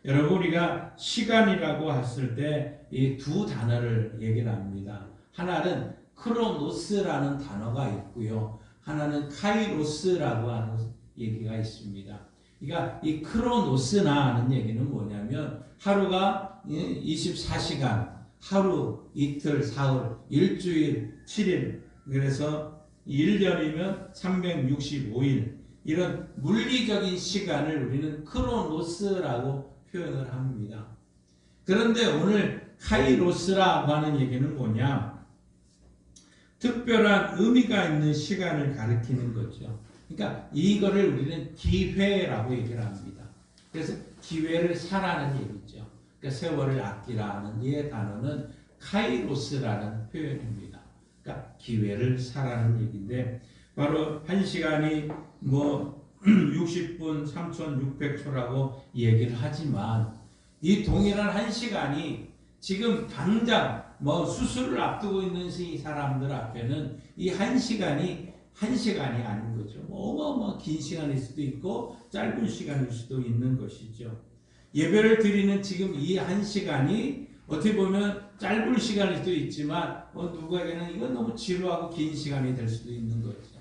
여러분 우리가 시간이라고 했을 때 이 두 단어를 얘기를 합니다. 하나는 크로노스라는 단어가 있고요. 하나는 카이로스라고 하는 얘기가 있습니다. 그러니까 이 크로노스나 하는 얘기는 뭐냐면 하루가 24시간, 하루, 이틀, 사흘, 일주일, 7일, 그래서 1년이면 365일 이런 물리적인 시간을 우리는 크로노스라고 표현을 합니다. 그런데 오늘 카이로스라고 하는 얘기는 뭐냐? 특별한 의미가 있는 시간을 가리키는 거죠. 그러니까 이거를 우리는 기회라고 얘기를 합니다. 그래서 기회를 사라는 얘기죠. 그러니까 세월을 아끼라는 이 단어는 카이로스라는 표현입니다. 그러니까 기회를 사라는 얘기인데 바로 한 시간이 60분 3,600초라고 얘기를 하지만 이 동일한 한 시간이 지금 당장 수술을 앞두고 있는 이 사람들 앞에는 이 한 시간이 아닌 거죠. 어마어마 긴 시간일 수도 있고 짧은 시간일 수도 있는 것이죠. 예배를 드리는 지금 이 한 시간이 어떻게 보면 짧은 시간일 수도 있지만 누구에게는 이건 너무 지루하고 긴 시간이 될 수도 있는 거죠.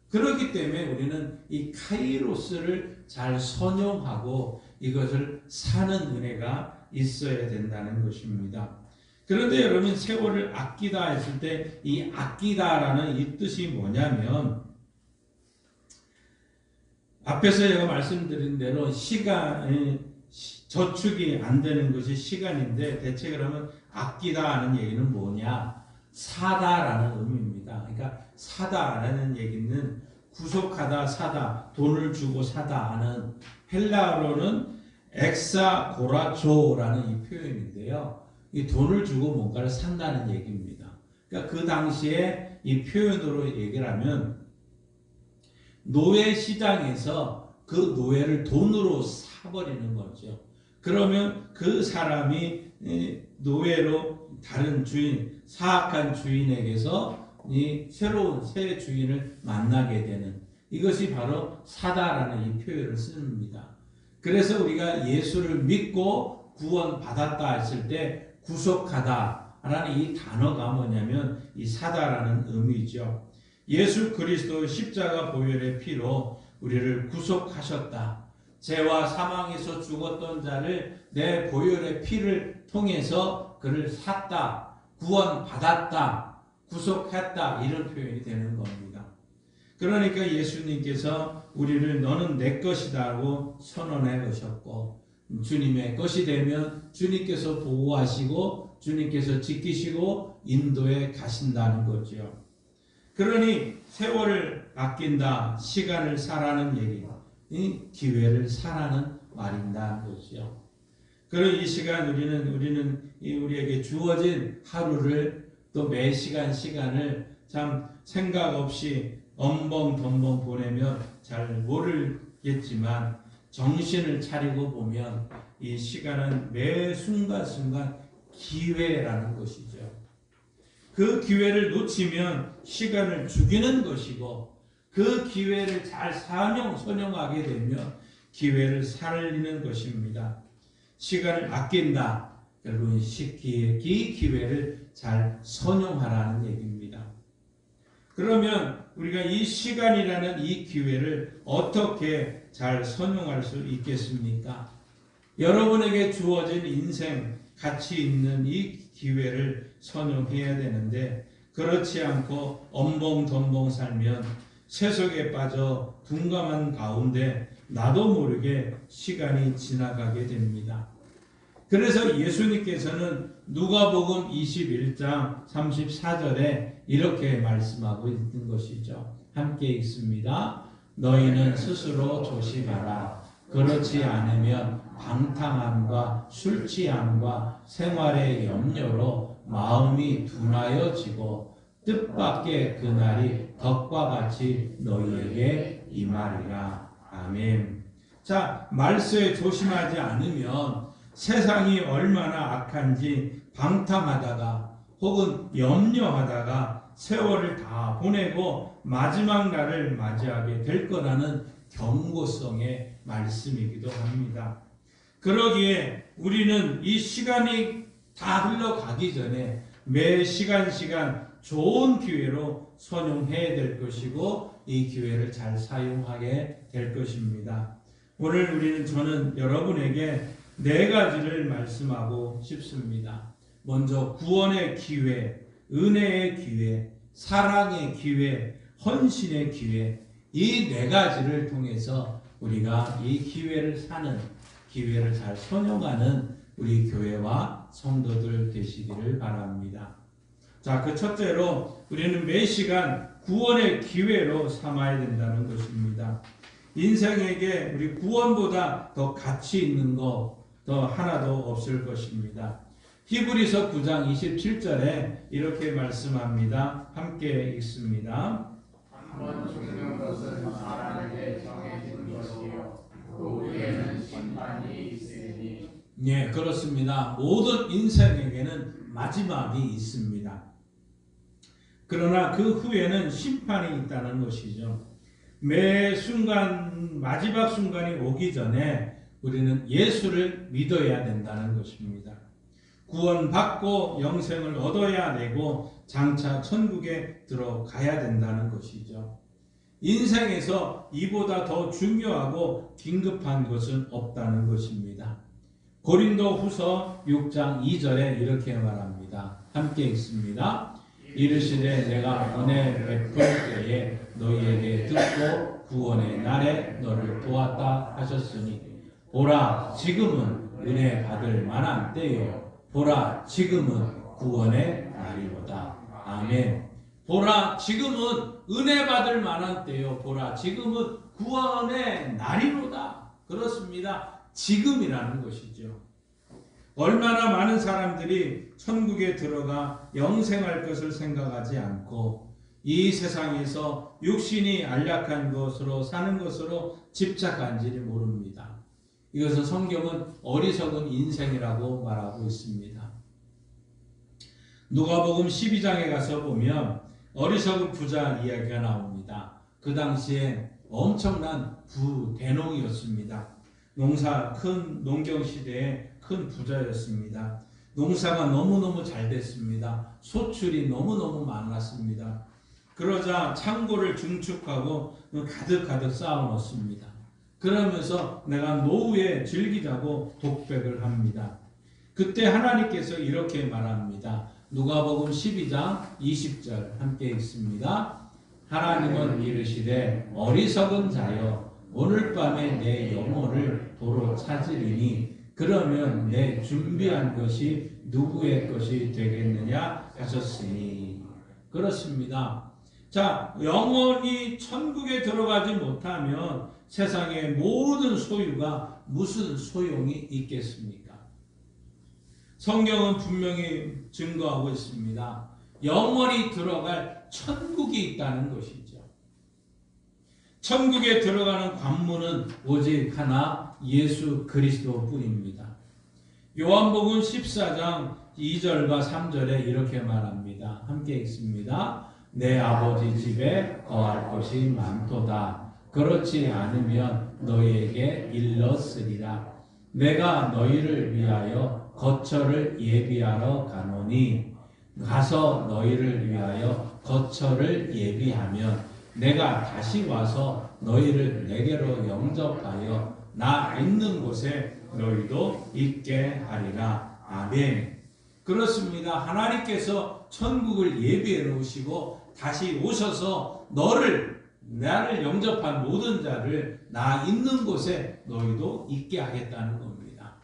그렇기 때문에 우리는 이 카이로스를 잘 선용하고 이것을 사는 은혜가 있어야 된다는 것입니다. 그런데 여러분 세월을 아끼다 했을 때 이 아끼다라는 이 뜻이 뭐냐면 앞에서 제가 말씀드린 대로 시간 저축이 안 되는 것이 시간인데 대체 그러면 아끼다 하는 얘기는 뭐냐? 사다라는 의미입니다. 그러니까 사다라는 얘기는 구속하다, 사다, 돈을 주고 사다 하는 헬라어로는 엑사고라조라는 이 표현인데요. 이 돈을 주고 뭔가를 산다는 얘기입니다. 그러니까 그 당시에 이 표현으로 얘기를 하면 노예 시장에서 그 노예를 돈으로 사버리는 거죠. 그러면 그 사람이 노예로 다른 주인, 사악한 주인에게서 이 새로운 새 주인을 만나게 되는 이것이 바로 사다라는 이 표현을 씁니다. 그래서 우리가 예수를 믿고 구원받았다 했을 때 구속하다라는 이 단어가 뭐냐면 이 사다라는 의미죠. 예수 그리스도 십자가 보혈의 피로 우리를 구속하셨다. 죄와 사망에서 죽었던 자를 내 보혈의 피를 통해서 그를 샀다, 구원받았다, 구속했다 이런 표현이 되는 겁니다. 그러니까 예수님께서 우리를 너는 내 것이다고 선언해 오셨고 주님의 것이 되면 주님께서 보호하시고 주님께서 지키시고 인도해 가신다는 거죠. 그러니 세월을 아낀다, 시간을 사라는 얘기, 이 기회를 사라는 말인다는 거죠. 그런 이 시간 우리는 우리에게 주어진 하루를 또 매 시간을 참 생각 없이 엄벙덤벙 보내면 잘 모르겠지만 정신을 차리고 보면 이 시간은 매 순간순간 기회라는 것이죠. 그 기회를 놓치면 시간을 죽이는 것이고 그 기회를 잘 선용하게 되면 기회를 살리는 것입니다. 시간을 아낀다. 결국은 이 기회를 잘 선용하라는 얘기입니다. 그러면 우리가 이 시간이라는 이 기회를 어떻게 잘 선용할 수 있겠습니까? 여러분에게 주어진 인생, 가치 있는 이 기회를 선용해야 되는데 그렇지 않고 엄벙덤벙 살면 세속에 빠져 둔감한 가운데 나도 모르게 시간이 지나가게 됩니다. 그래서 예수님께서는 누가복음 21장 34절에 이렇게 말씀하고 있는 것이죠. 함께 읽습니다. 너희는 스스로 조심하라. 그렇지 않으면 방탕함과 술 취함과 생활의 염려로 마음이 둔하여지고 뜻밖의 그날이 덕과 같이 너희에게 임하리라. 아멘. 자, 말세에 조심하지 않으면 세상이 얼마나 악한지 방탕하다가 혹은 염려하다가 세월을 다 보내고 마지막 날을 맞이하게 될 거라는 경고성의 말씀이기도 합니다. 그러기에 우리는 이 시간이 다 흘러가기 전에 매 시간 좋은 기회로 선용해야 될 것이고 이 기회를 잘 사용하게 될 것입니다. 오늘 저는 여러분에게 4가지를 말씀하고 싶습니다. 먼저 구원의 기회, 은혜의 기회, 사랑의 기회, 헌신의 기회, 이 4가지를 통해서 우리가 이 기회를 사는, 기회를 잘 선용하는 우리 교회와 성도들 되시기를 바랍니다. 자, 그 첫째로 우리는 매 시간 구원의 기회로 삼아야 된다는 것입니다. 인생에게 우리 구원보다 더 가치 있는 거 더 하나도 없을 것입니다. 히브리서 9장 27절에 이렇게 말씀합니다. 함께 읽습니다. 한번 죽는 것은 사람에게 정해진 것이요 그 후에는 심판이 있으니. 네, 그렇습니다. 모든 인생에게는 마지막이 있습니다. 그러나 그 후에는 심판이 있다는 것이죠. 매 순간, 마지막 순간이 오기 전에 우리는 예수를 믿어야 된다는 것입니다. 구원받고 영생을 얻어야 되고 장차 천국에 들어가야 된다는 것이죠. 인생에서 이보다 더 중요하고 긴급한 것은 없다는 것입니다. 고린도 후서 6장 2절에 이렇게 말합니다. 함께 읽습니다. 이르시되 내가 은혜 베풀 때에 너희에게 듣고 구원의 날에 너를 도왔다 하셨으니 보라 지금은 은혜 받을 만한 때요 보라 지금은 구원의 날이로다. 아멘. 보라 지금은 은혜 받을 만한 때요 보라 지금은 구원의 날이로다. 그렇습니다. 지금이라는 것이죠. 얼마나 많은 사람들이 천국에 들어가 영생할 것을 생각하지 않고 이 세상에서 육신이 안락한 것으로 사는 것으로 집착한지를 모릅니다. 이것은 성경은 어리석은 인생이라고 말하고 있습니다. 누가복음 12장에 가서 보면 어리석은 부자 이야기가 나옵니다. 그 당시에 엄청난 부대농이었습니다. 큰 농경 시대에 큰 부자였습니다. 농사가 너무너무 잘 됐습니다. 소출이 너무너무 많았습니다. 그러자 창고를 중축하고 가득 쌓아놓습니다. 그러면서 내가 노후에 즐기자고 독백을 합니다. 그때 하나님께서 이렇게 말합니다. 누가복음 12장 20절 함께 읽습니다. 하나님은 이르시되 어리석은 자여 오늘 밤에 내 영혼을 도로 찾으리니 그러면 내 준비한 것이 누구의 것이 되겠느냐 하셨으니. 그렇습니다. 자, 영원히 천국에 들어가지 못하면 세상의 모든 소유가 무슨 소용이 있겠습니까? 성경은 분명히 증거하고 있습니다. 영원히 들어갈 천국이 있다는 것이죠. 천국에 들어가는 관문은 오직 하나 예수 그리스도뿐입니다. 요한복음 14장 2절과 3절에 이렇게 말합니다. 함께 읽습니다. 내 아버지 집에 거할 곳이 많도다. 그렇지 않으면 너희에게 일렀으리라. 내가 너희를 위하여 거처를 예비하러 가노니 가서 너희를 위하여 거처를 예비하면 내가 다시 와서 너희를 내게로 영접하여 나 있는 곳에 너희도 있게 하리라. 아멘. 그렇습니다. 하나님께서 천국을 예비해 놓으시고 다시 오셔서 나를 영접한 모든 자를 나 있는 곳에 너희도 있게 하겠다는 겁니다.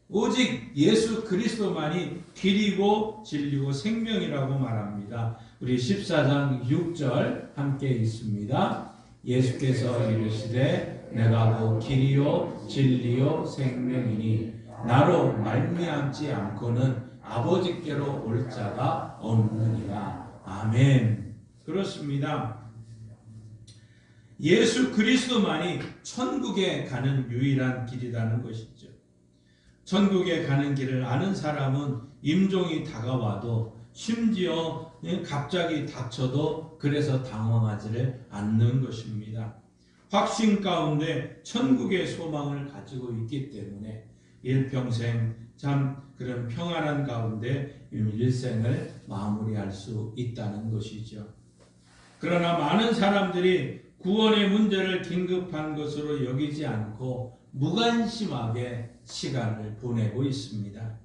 오직 예수 그리스도만이 길이고 진리고 생명이라고 말합니다. 우리 14장 6절 함께 읽습니다. 예수께서 이르시되 내가 곧 길이요 진리요 생명이니 나로 말미암지 않고는 아버지께로 올 자가 없느니라. 아멘. 그렇습니다. 예수 그리스도만이 천국에 가는 유일한 길이라는 것이죠. 천국에 가는 길을 아는 사람은 임종이 다가와도 심지어 갑자기 닥쳐도 그래서 당황하지를 않는 것입니다. 확신 가운데 천국의 소망을 가지고 있기 때문에 일평생 참 그런 평안한 가운데 일생을 마무리할 수 있다는 것이죠. 그러나 많은 사람들이 구원의 문제를 긴급한 것으로 여기지 않고 무관심하게 시간을 보내고 있습니다.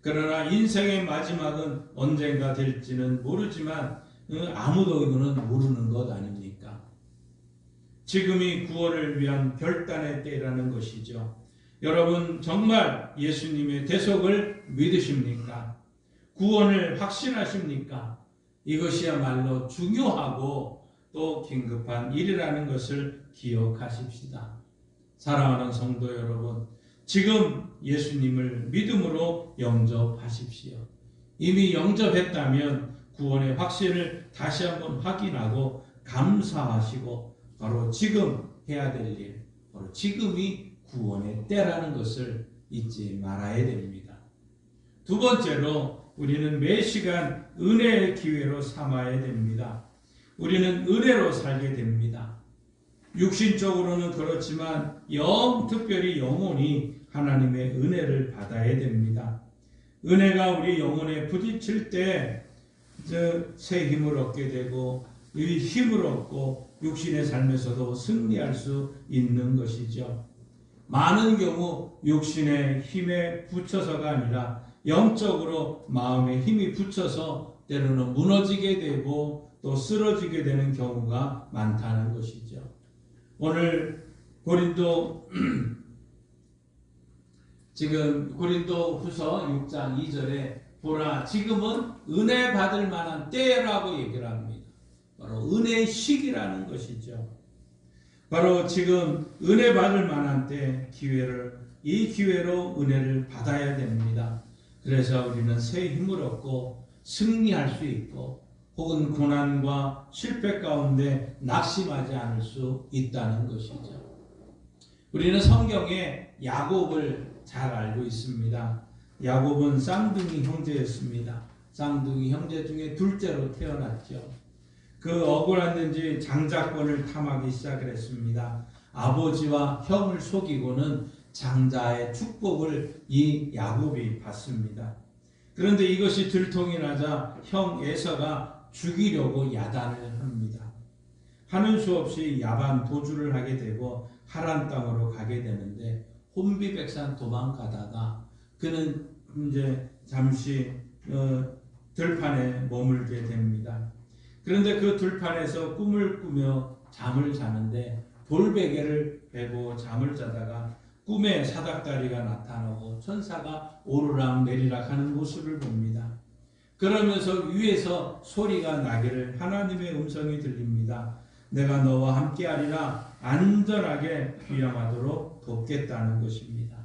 그러나 인생의 마지막은 언젠가 될지는 모르지만 아무도 이거는 모르는 것 아닙니까? 지금이 구원을 위한 결단의 때라는 것이죠. 여러분 정말 예수님의 대속을 믿으십니까? 구원을 확신하십니까? 이것이야말로 중요하고 또 긴급한 일이라는 것을 기억하십시다. 사랑하는 성도 여러분, 지금 예수님을 믿음으로 영접하십시오. 이미 영접했다면 구원의 확신을 다시 한번 확인하고 감사하시고 바로 지금 해야 될 일, 바로 지금이 구원의 때라는 것을 잊지 말아야 됩니다. 두 번째로 우리는 매 시간 은혜의 기회로 삼아야 됩니다. 우리는 은혜로 살게 됩니다. 육신적으로는 그렇지만 특별히 영혼이 하나님의 은혜를 받아야 됩니다. 은혜가 우리 영혼에 부딪힐 때 새 힘을 얻게 되고 이 힘을 얻고 육신의 삶에서도 승리할 수 있는 것이죠. 많은 경우 육신의 힘에 붙여서가 아니라 영적으로 마음의 힘이 붙여서 때로는 무너지게 되고 또 쓰러지게 되는 경우가 많다는 것이죠. 오늘 고린도 후서 6장 2절에 보라 지금은 은혜 받을 만한 때라고 얘기를 합니다. 바로 은혜의 시기라는 것이죠. 바로 지금 은혜 받을 만한 때 이 기회로 은혜를 받아야 됩니다. 그래서 우리는 새 힘을 얻고 승리할 수 있고 혹은 고난과 실패 가운데 낙심하지 않을 수 있다는 것이죠. 우리는 성경에 야곱을 잘 알고 있습니다. 야곱은 쌍둥이 형제였습니다. 쌍둥이 형제 중에 둘째로 태어났죠. 그 억울했는지 장자권을 탐하기 시작을 했습니다. 아버지와 형을 속이고는 장자의 축복을 이 야곱이 받습니다. 그런데 이것이 들통이 나자 형 에서가 죽이려고 야단을 합니다. 하는 수 없이 야반 도주를 하게 되고 하란 땅으로 가게 되는데 혼비백산 도망가다가 그는 이제 잠시 들판에 머물게 됩니다. 그런데 그 들판에서 꿈을 꾸며 잠을 자는데 돌베개를 베고 잠을 자다가 꿈에 사닥다리가 나타나고 천사가 오르락 내리락 하는 모습을 봅니다. 그러면서 위에서 소리가 나기를 하나님의 음성이 들립니다. 내가 너와 함께하리라 안전하게 귀향하도록 돕겠다는 것입니다.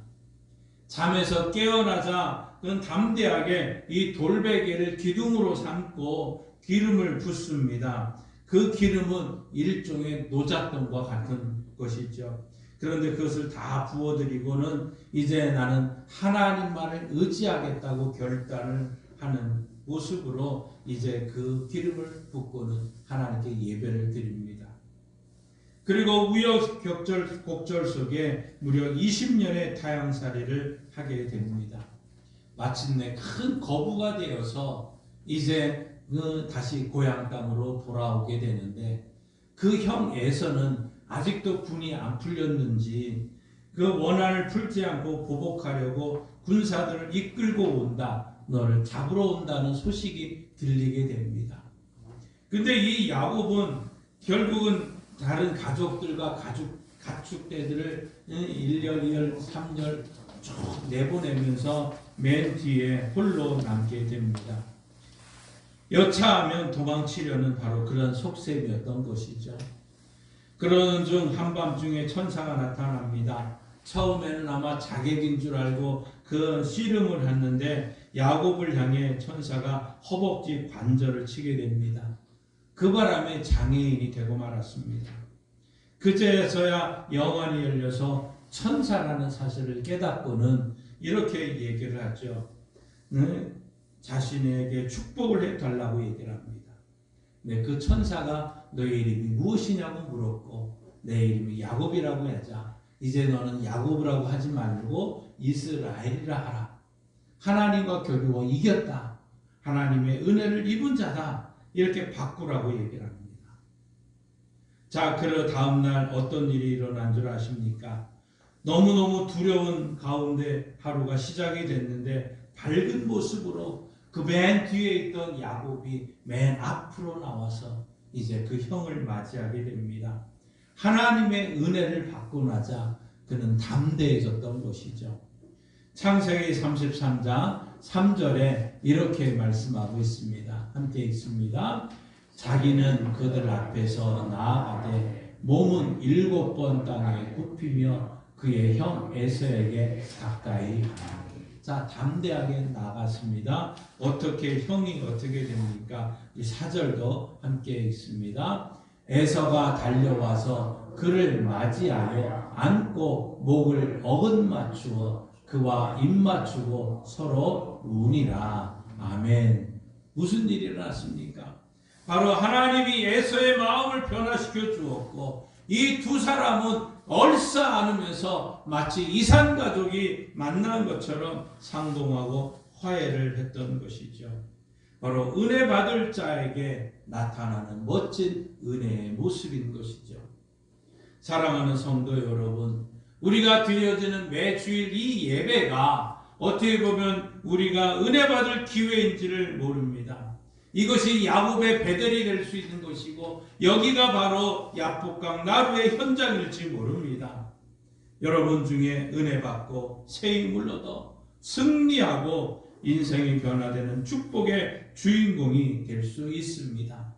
잠에서 깨어나자 그는 담대하게 이 돌베개를 기둥으로 삼고 기름을 붓습니다. 그 기름은 일종의 노잣돈과 같은 것이죠. 그런데 그것을 다 부어드리고는 이제 나는 하나님만을 의지하겠다고 결단을 하는 모습으로 이제 그 기름을 붓고는 하나님께 예배를 드립니다. 그리고 우여곡절 속에 무려 20년의 타향살이를 하게 됩니다. 마침내 큰 거부가 되어서 이제 다시 고향 땅으로 돌아오게 되는데 그 형 에서는 아직도 분이 안 풀렸는지 그 원한을 풀지 않고 보복하려고 군사들을 이끌고 온다. 너를 잡으러 온다는 소식이 들리게 됩니다. 근데 이 야곱은 결국은 다른 가족들과 가축대들을 1열, 2열, 3열 쭉 내보내면서 맨 뒤에 홀로 남게 됩니다. 여차하면 도망치려는 바로 그런 속셈이었던 것이죠. 그러는 중 한밤중에 천사가 나타납니다. 처음에는 아마 자객인 줄 알고 그 씨름을 했는데 야곱을 향해 천사가 허벅지 관절을 치게 됩니다. 그 바람에 장애인이 되고 말았습니다. 그제서야 영안이 열려서 천사라는 사실을 깨닫고는 이렇게 얘기를 하죠. 자신에게 축복을 해달라고 얘기를 합니다. 그 천사가 너의 이름이 무엇이냐고 물었고 내 이름이 야곱이라고 하자 이제 너는 야곱이라고 하지 말고 이스라엘이라 하라. 하나님과 겨루어 이겼다. 하나님의 은혜를 입은 자다. 이렇게 바꾸라고 얘기를 합니다. 자, 그러 다음날 어떤 일이 일어난 줄 아십니까? 너무너무 두려운 가운데 하루가 시작이 됐는데 밝은 모습으로 그 맨 뒤에 있던 야곱이 맨 앞으로 나와서 이제 그 형을 맞이하게 됩니다. 하나님의 은혜를 받고 나자 그는 담대해졌던 것이죠. 창세기 33장 3절에 이렇게 말씀하고 있습니다. 함께 읽습니다. 자기는 그들 앞에서 나아가되 몸은 7번 땅에 굽히며 그의 형 에서에게 가까이 가니. 자, 담대하게 나갔습니다. 어떻게 형이 어떻게 됩니까? 이 4절도 함께 읽습니다. 에서가 달려와서 그를 맞이하여 안고 목을 어긋맞추어 그와 입맞추고 서로 우니라. 아멘. 무슨 일이 일어났습니까? 바로 하나님이 에서의 마음을 변화시켜 주었고 이 두 사람은 얼싸 안으면서 마치 이산가족이 만난 것처럼 상봉하고 화해를 했던 것이죠. 바로 은혜 받을 자에게 나타나는 멋진 은혜의 모습인 것이죠. 사랑하는 성도 여러분, 우리가 드려지는 매주일 이 예배가 어떻게 보면 우리가 은혜 받을 기회인지를 모릅니다. 이것이 야곱의 베델이 될 수 있는 것이고 여기가 바로 야복강 나루의 현장일지 모릅니다. 여러분 중에 은혜 받고 새 힘을 얻어 승리하고 인생이 변화되는 축복의 주인공이 될 수 있습니다.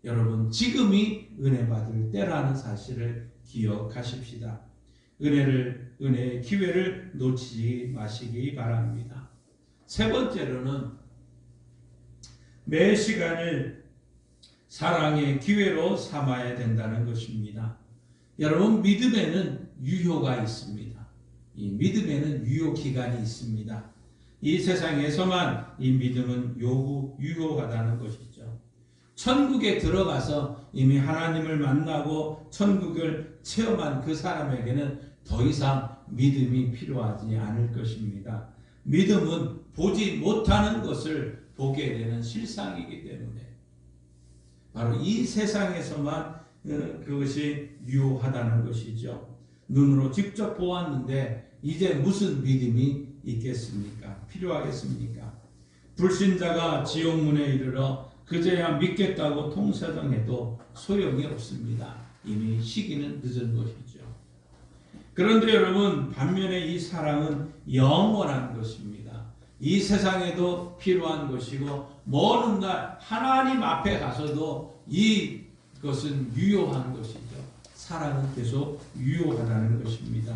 여러분, 지금이 은혜 받을 때라는 사실을 기억하십시다. 은혜의 기회를 놓치지 마시기 바랍니다. 세 번째로는 매 시간을 사랑의 기회로 삼아야 된다는 것입니다. 여러분, 믿음에는 유효가 있습니다. 이 믿음에는 유효 기간이 있습니다. 이 세상에서만 이 믿음은 유효하다는 것이죠. 천국에 들어가서 이미 하나님을 만나고 천국을 체험한 그 사람에게는 더 이상 믿음이 필요하지 않을 것입니다. 믿음은 보지 못하는 것을 보게 되는 실상이기 때문에 바로 이 세상에서만 그것이 유효하다는 것이죠. 눈으로 직접 보았는데 이제 무슨 믿음이 있겠습니까? 필요하겠습니까? 불신자가 지옥문에 이르러 그제야 믿겠다고 통사정해도 소용이 없습니다. 이미 시기는 늦은 것이죠. 그런데 여러분, 반면에 이 사랑은 영원한 것입니다. 이 세상에도 필요한 것이고 먼 훗날 하나님 앞에 가서도 이것은 유효한 것이죠. 사랑은 계속 유효하다는 것입니다.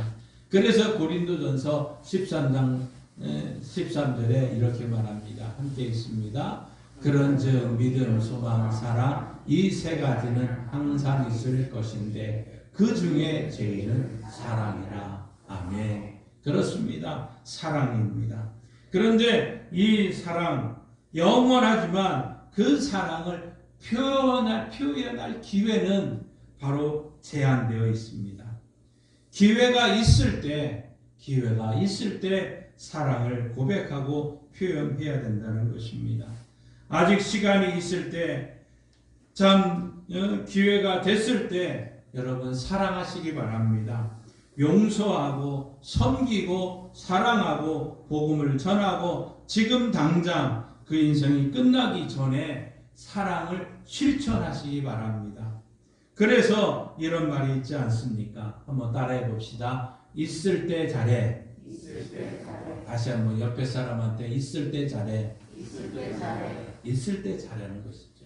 그래서 고린도전서 13장 13절에 이렇게 말합니다. 함께 있습니다. 그런즉 믿음, 소망, 사랑 이 세 가지는 항상 있을 것인데 그 중에 제일은 사랑이라. 아멘. 그렇습니다. 사랑입니다. 그런데 이 사랑 영원하지만 그 사랑을 표현할 기회는 바로 제한되어 있습니다. 기회가 있을 때 사랑을 고백하고 표현해야 된다는 것입니다. 아직 시간이 있을 때, 기회가 됐을 때 여러분 사랑하시기 바랍니다. 용서하고 섬기고 사랑하고 복음을 전하고 지금 당장 그 인생이 끝나기 전에 사랑을 실천하시기 바랍니다. 그래서 이런 말이 있지 않습니까? 한번 따라해 봅시다. 있을 때 잘해. 다시 한번 옆에 사람한테 있을 때 잘해. 있을 때 잘하는 것이죠.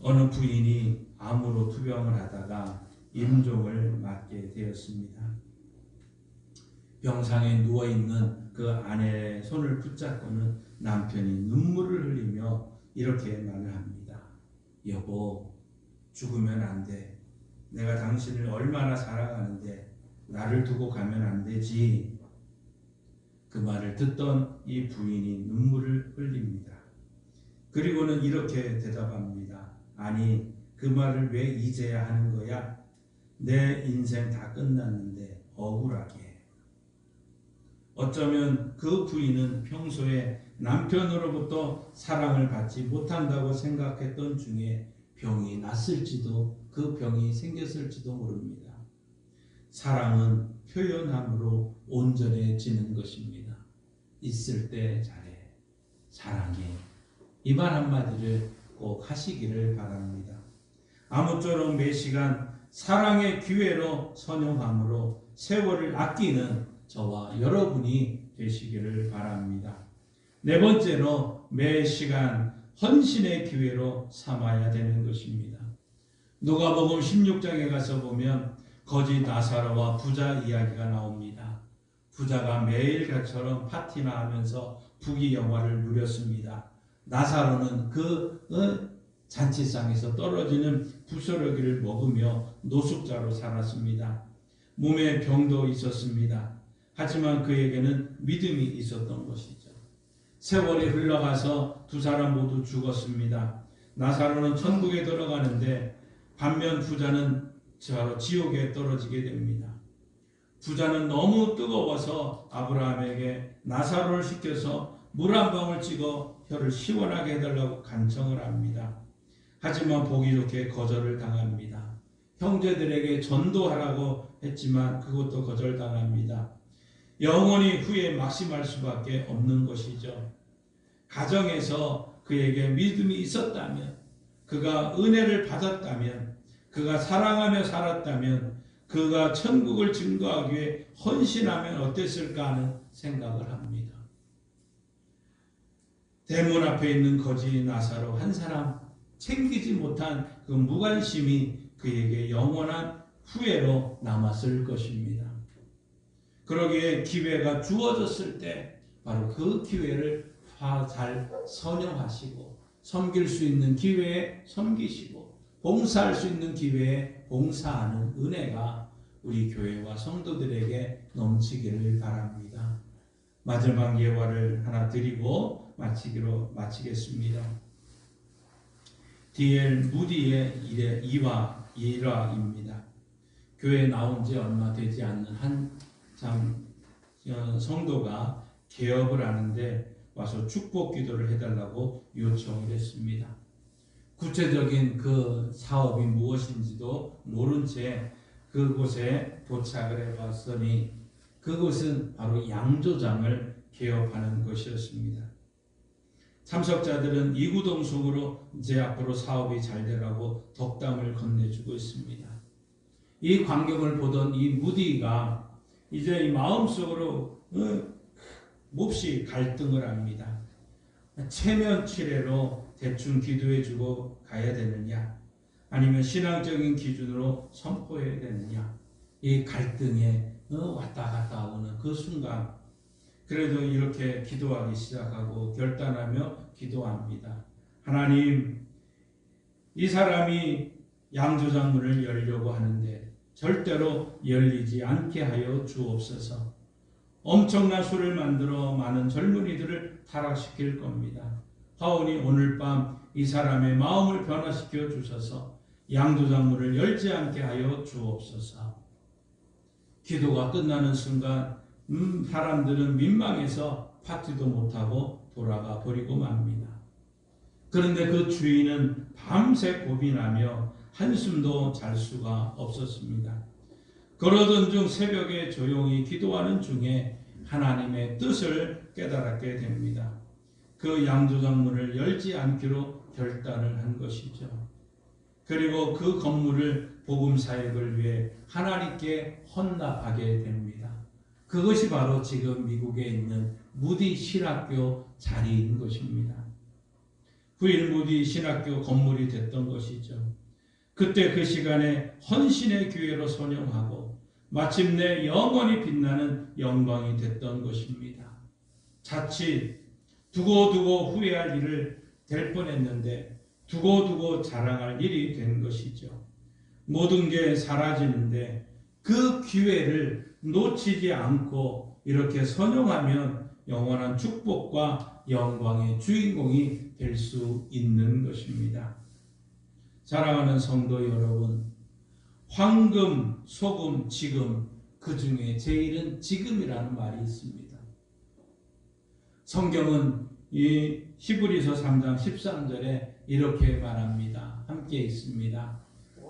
어느 부인이 암으로 투병을 하다가 임종을 맞게 되었습니다. 병상에 누워있는 그 아내의 손을 붙잡고는 남편이 눈물을 흘리며 이렇게 말을 합니다. 여보, 죽으면 안 돼. 내가 당신을 얼마나 사랑하는데 나를 두고 가면 안 되지. 그 말을 듣던 이 부인이 눈물을 흘립니다. 그리고는 이렇게 대답합니다. 아니, 그 말을 왜 이제야 하는 거야? 내 인생 다 끝났는데 억울하게. 어쩌면 그 부인은 평소에 남편으로부터 사랑을 받지 못한다고 생각했던 중에 병이 났을지도 그 병이 생겼을지도 모릅니다. 사랑은 표현함으로 온전해지는 것입니다. 있을 때 잘해. 사랑해. 이 말 한마디를 꼭 하시기를 바랍니다. 아무쪼록 매 시간 사랑의 기회로 선용함으로 세월을 아끼는 저와 여러분이 되시기를 바랍니다. 네 번째로 매 시간 헌신의 기회로 삼아야 되는 것입니다. 누가복음 16장에 가서 보면 거지 나사로와 부자 이야기가 나옵니다. 부자가 매일같처럼 파티나 하면서 부귀영화를 누렸습니다. 나사로는 그 잔치상에서 떨어지는 부스러기를 먹으며 노숙자로 살았습니다. 몸에 병도 있었습니다. 하지만 그에게는 믿음이 있었던 것이죠. 세월이 흘러가서 두 사람 모두 죽었습니다. 나사로는 천국에 들어가는데 반면 부자는 바로 지옥에 떨어지게 됩니다. 부자는 너무 뜨거워서 아브라함에게 나사로를 시켜서 물 한 방울 찍어 혀를 시원하게 해달라고 간청을 합니다. 하지만 보기 좋게 거절을 당합니다. 형제들에게 전도하라고 했지만 그것도 거절당합니다. 영원히 후에 막심할 수밖에 없는 것이죠. 가정에서 그에게 믿음이 있었다면, 그가 은혜를 받았다면, 그가 사랑하며 살았다면, 그가 천국을 증거하기 위해 헌신하면 어땠을까 하는 생각을 합니다. 대문 앞에 있는 거지 나사로 한 사람 챙기지 못한 그 무관심이 그에게 영원한 후회로 남았을 것입니다. 그러기에 기회가 주어졌을 때 바로 그 기회를 잘 선용하시고 섬길 수 있는 기회에 섬기시고 봉사할 수 있는 기회에 봉사하는 은혜가 우리 교회와 성도들에게 넘치기를 바랍니다. 마지막 예화를 하나 드리고 마치겠습니다. D.L. 무디의 일화입니다. 교회에 나온 지 얼마 되지 않는 한 성도가 개업을 하는데 와서 축복 기도를 해달라고 요청을 했습니다. 구체적인 그 사업이 무엇인지도 모른 채 그곳에 도착을 해봤더니 그곳은 바로 양조장을 개업하는 것이었습니다. 참석자들은 이구동성으로 이제 앞으로 사업이 잘 되라고 덕담을 건네주고 있습니다. 이 광경을 보던 이 무디가 이제 이 마음속으로 몹시 갈등을 합니다. 체면치레로 대충 기도해주고 가야 되느냐, 아니면 신앙적인 기준으로 선포해야 되느냐, 이 갈등에 왔다 갔다 오는 그 순간, 그래도 이렇게 기도하기 시작하고 결단하며 기도합니다. 하나님, 이 사람이 양조장 문을 열려고 하는데 절대로 열리지 않게 하여 주옵소서. 엄청난 수를 만들어 많은 젊은이들을 타락시킬 겁니다. 하오니 오늘 밤 이 사람의 마음을 변화시켜 주셔서 양조장 문을 열지 않게 하여 주옵소서. 기도가 끝나는 순간 사람들은 민망해서 파티도 못하고 돌아가 버리고 맙니다. 그런데 그 주인은 밤새 고민하며 한숨도 잘 수가 없었습니다. 그러던 중 새벽에 조용히 기도하는 중에 하나님의 뜻을 깨달았게 됩니다. 그 양조장 문을 열지 않기로 결단을 한 것이죠. 그리고 그 건물을 복음 사역을 위해 하나님께 헌납하게 됩니다. 그것이 바로 지금 미국에 있는 무디 신학교 자리인 것입니다. 후일 무디 신학교 건물이 됐던 것이죠. 그때 그 시간에 헌신의 기회로 선용하고 마침내 영원히 빛나는 영광이 됐던 것입니다. 자칫 두고두고 후회할 일을 될 뻔했는데 두고두고 자랑할 일이 된 것이죠. 모든 게 사라지는데 그 기회를 놓치지 않고 이렇게 선용하면 영원한 축복과 영광의 주인공이 될 수 있는 것입니다. 사랑하는 성도 여러분, 황금, 소금, 지금, 그 중에 제일은 지금이라는 말이 있습니다. 성경은 이 히브리서 3장 13절에 이렇게 말합니다. 함께 있습니다.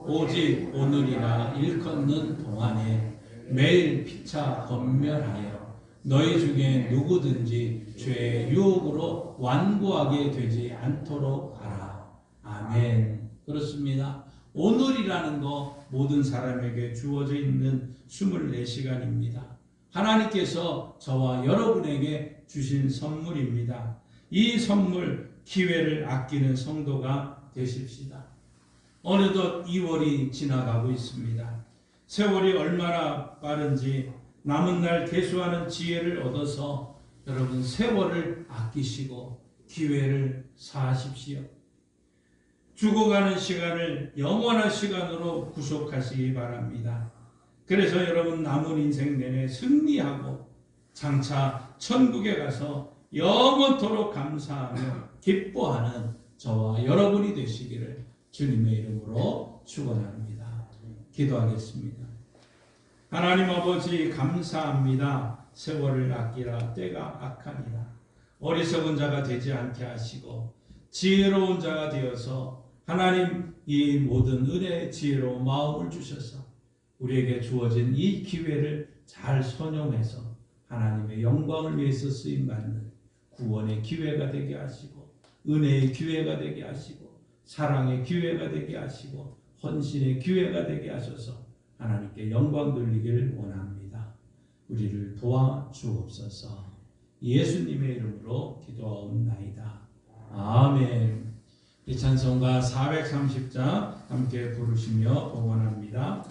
오직 오늘이라 일컫는 동안에 매일 피차 권면하여 너희 중에 누구든지 죄의 유혹으로 완고하게 되지 않도록 하라. 아멘. 그렇습니다. 오늘이라는 거 모든 사람에게 주어져 있는 24시간입니다. 하나님께서 저와 여러분에게 주신 선물입니다. 이 선물, 기회를 아끼는 성도가 되십시다. 어느덧 2월이 지나가고 있습니다. 세월이 얼마나 빠른지 남은 날 계수하는 지혜를 얻어서 여러분 세월을 아끼시고 기회를 사하십시오. 죽어가는 시간을 영원한 시간으로 구속하시기 바랍니다. 그래서 여러분 남은 인생 내내 승리하고 장차 천국에 가서 영원토록 감사하며 기뻐하는 저와 여러분이 되시기를 주님의 이름으로 축원합니다. 기도하겠습니다. 하나님 아버지 감사합니다. 세월을 아끼라 때가 악하니라. 어리석은 자가 되지 않게 하시고 지혜로운 자가 되어서 하나님 이 모든 은혜의 지혜로운 마음을 주셔서 우리에게 주어진 이 기회를 잘 선용해서 하나님의 영광을 위해서 쓰임받는 구원의 기회가 되게 하시고 은혜의 기회가 되게 하시고 사랑의 기회가 되게 하시고 헌신의 기회가 되게 하셔서 하나님께 영광 돌리기를 원합니다. 우리를 도와주옵소서. 예수님의 이름으로 기도하옵나이다. 아멘. 이 찬송가 430장 함께 부르시며 응원합니다.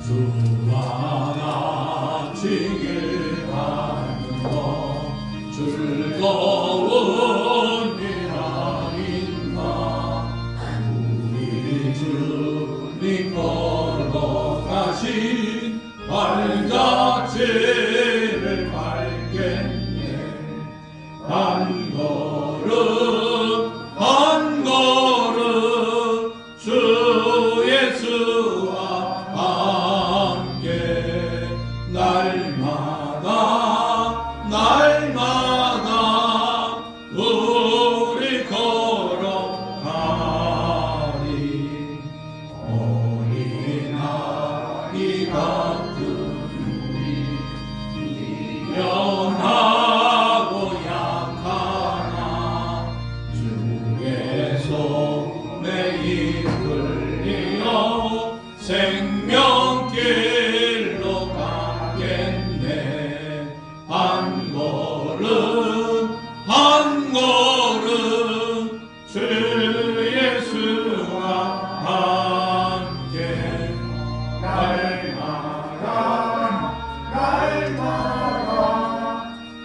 주와 같이 길가는 것 즐거운 일 아닌가. 우리 주님 걸어가신 발자취를 밝게 같은 연하고 약하나 주의 손에 이끌리어 생명길로 가겠네. 한 걸음 한 걸음 주 예수와 함께 날마다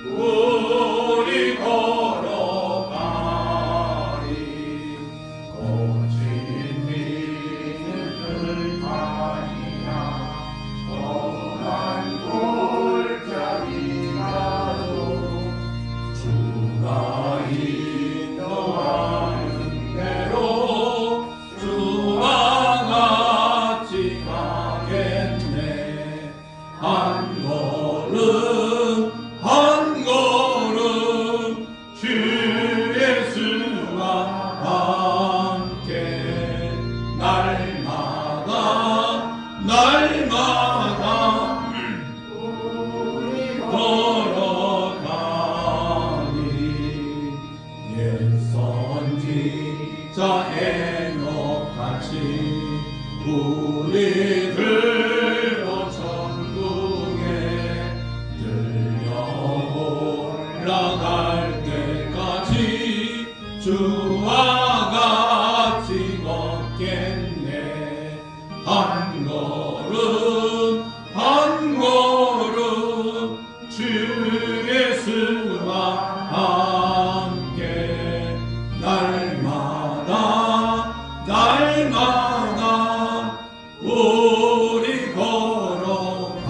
우리 걸어가리. 거친 비는 들판이나 험한 골짜기라도 주가 인도하는 대로 주와 같이 가겠네. 한 걸음 한 걸음 주 예수와 함께 날마다 우리 걸어가니. 옛 선지자 에녹같이 우리들도 천국에 들려 올라갈 때까지 주와 같이 걷겠네. 한 걸음 한 걸음 주 예수와 함께 날마다 우리 걸어가리.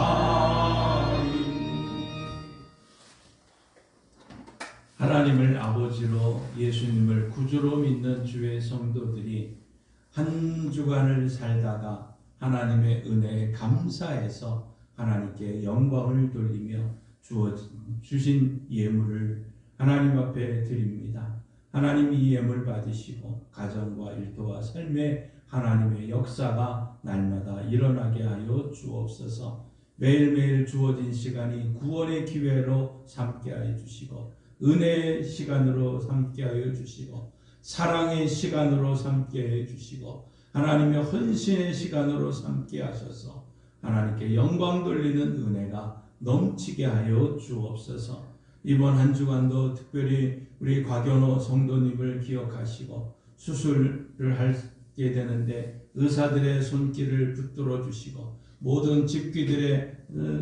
하나님을 아버지로 예수님을 구주로 믿는 주의 성도들이 한 주간을 살다가 하나님의 은혜에 감사해서 하나님께 영광을 돌리며 주신 예물을 하나님 앞에 드립니다. 하나님이 이 예물 받으시고 가정과 일터와 삶에 하나님의 역사가 날마다 일어나게 하여 주옵소서. 매일매일 주어진 시간이 구원의 기회로 삼게 하여 주시고 은혜의 시간으로 삼게 하여 주시고 사랑의 시간으로 삼게 해 주시고 하나님의 헌신의 시간으로 삼게 하셔서 하나님께 영광 돌리는 은혜가 넘치게 하여 주옵소서. 이번 한 주간도 특별히 우리 곽연호 성도님을 기억하시고 수술을 하게 되는데 의사들의 손길을 붙들어 주시고 모든 집귀들의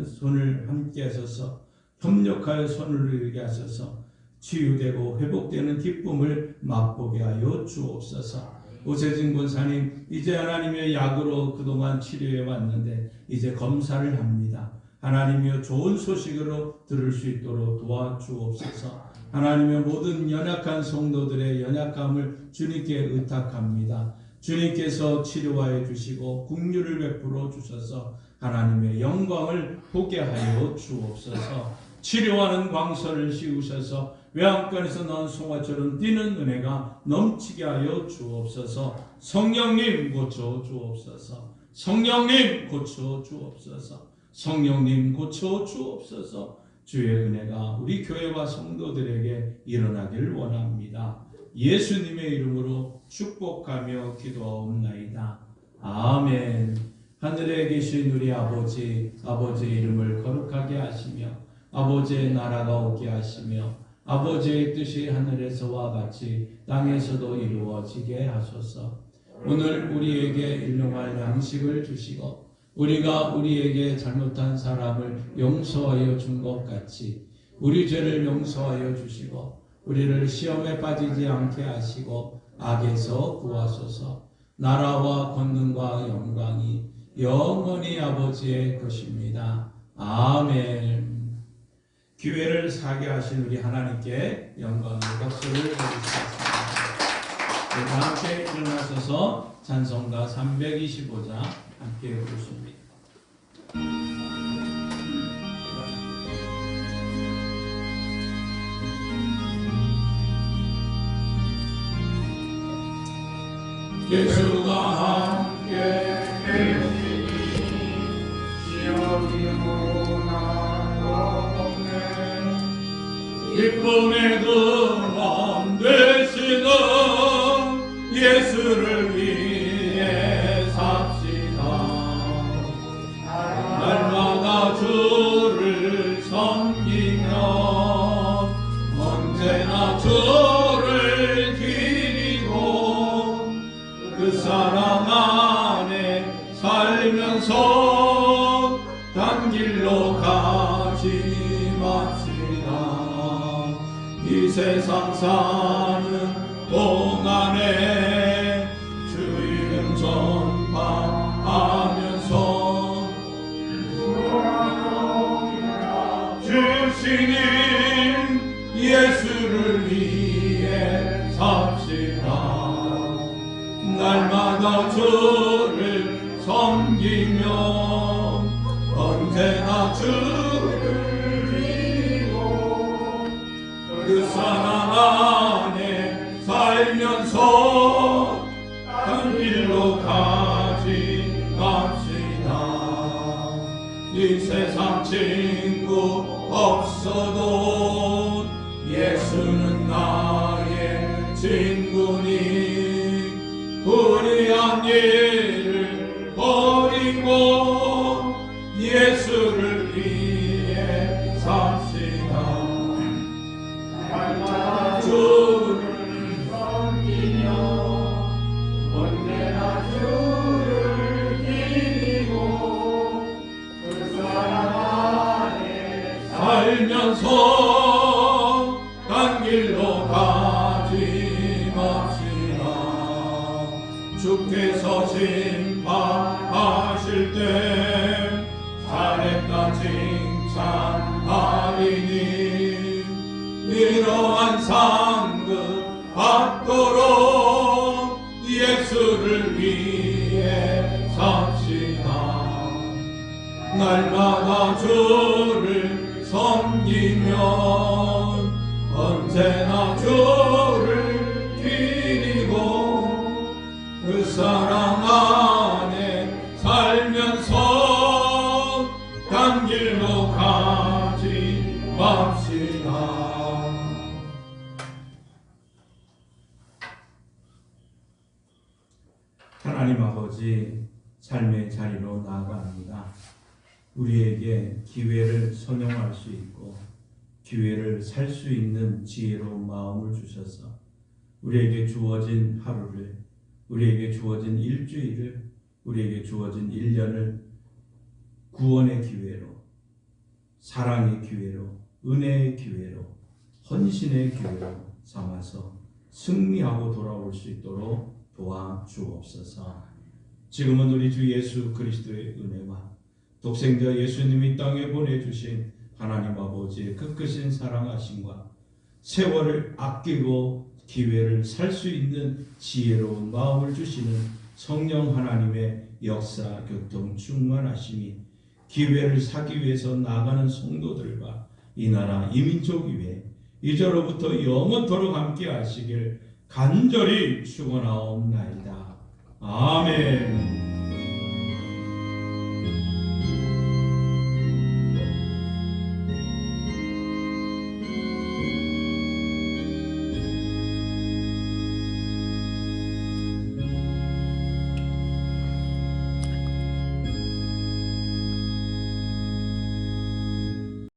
손을 함께 하셔서 협력하여 손을 이루게 하셔서 치유되고 회복되는 기쁨을 맛보게 하여 주옵소서. 오세진 권사님, 이제 하나님의 약으로 그동안 치료해 왔는데 이제 검사를 합니다. 하나님이여 좋은 소식으로 들을 수 있도록 도와주옵소서. 하나님의 모든 연약한 성도들의 연약함을 주님께 의탁합니다. 주님께서 치료하여 주시고 긍휼을 베풀어 주셔서 하나님의 영광을 보게 하여 주옵소서. 치료하는 광선을 씌우셔서 외양간에서 나온 송아처럼 뛰는 은혜가 넘치게 하여 주옵소서. 성령님 고쳐 주옵소서. 성령님 고쳐 주옵소서. 성령님 고쳐 주옵소서. 주의 은혜가 우리 교회와 성도들에게 일어나길 원합니다. 예수님의 이름으로 축복하며 기도하옵나이다. 아멘. 하늘에 계신 우리 아버지, 아버지의 이름을 거룩하게 하시며 아버지의 나라가 오게 하시며 아버지의 뜻이 하늘에서와 같이 땅에서도 이루어지게 하소서. 오늘 우리에게 일용할 양식을 주시고 우리가 우리에게 잘못한 사람을 용서하여 준 것 같이 우리 죄를 용서하여 주시고 우리를 시험에 빠지지 않게 하시고 악에서 구하소서. 나라와 권능과 영광이 영원히 아버지의 것입니다. 아멘. 기회를 사게 하신 우리 하나님께 영광의 박수를 드리겠습니다. 다 함께 일어나셔서 찬송가 325장 함께 부르십니다. 예수가 함께 계시니 기쁨의 근원 되시는 예수를 위해 삽시다. 날마다 주를 섬기며 언제나 주를 기리고 그 사랑 안에 살면서 단 길로 가지 맙시다. 이 세상 사는 동안에 주 이름 전파하면서 주시는 예수를 위해 삽시다. 날마다 주를 섬기며 언제나 주를 드리고 그 사랑 안에 살면서 한 길로 가지 맙시다. 이 세상 친구 없어도 예수는 나의 친구니 불의한 일을 버리고 예수를 위해 삽시다. 날마다 주를 섬기며 언제나 주를 기리고 그 사랑 안에 살면서 단 길로 가지 맙시다. 주께서 심판하실 때 잘했다 칭찬하리니 이러한 상급 받도록 예수를 위해 삽시다. 날마다 주를 섬기며 언제나 주를 기리고 그 사랑 안에 살면서 단 길로 가지 맙시다. 하나님 아버지, 삶의 자리로 나아갑니다. 우리에게 기회를 선용할 수 있고 기회를 살 수 있는 지혜로운 마음을 주셔서 우리에게 주어진 하루를, 우리에게 주어진 일주일을, 우리에게 주어진 1년을 구원의 기회로, 사랑의 기회로, 은혜의 기회로, 헌신의 기회로 삼아서 승리하고 돌아올 수 있도록 도와주옵소서. 지금은 우리 주 예수 그리스도의 은혜와 독생자 예수님이 땅에 보내주신 하나님 아버지의 그 크신 사랑하심과 세월을 아끼고 기회를 살 수 있는 지혜로운 마음을 주시는 성령 하나님의 역사, 교통, 충만하심이 기회를 사기 위해서 나가는 성도들과 이 나라 이 민족 위에 이제로부터 영원토록 함께 하시길 간절히 축원하옵나이다. 아멘.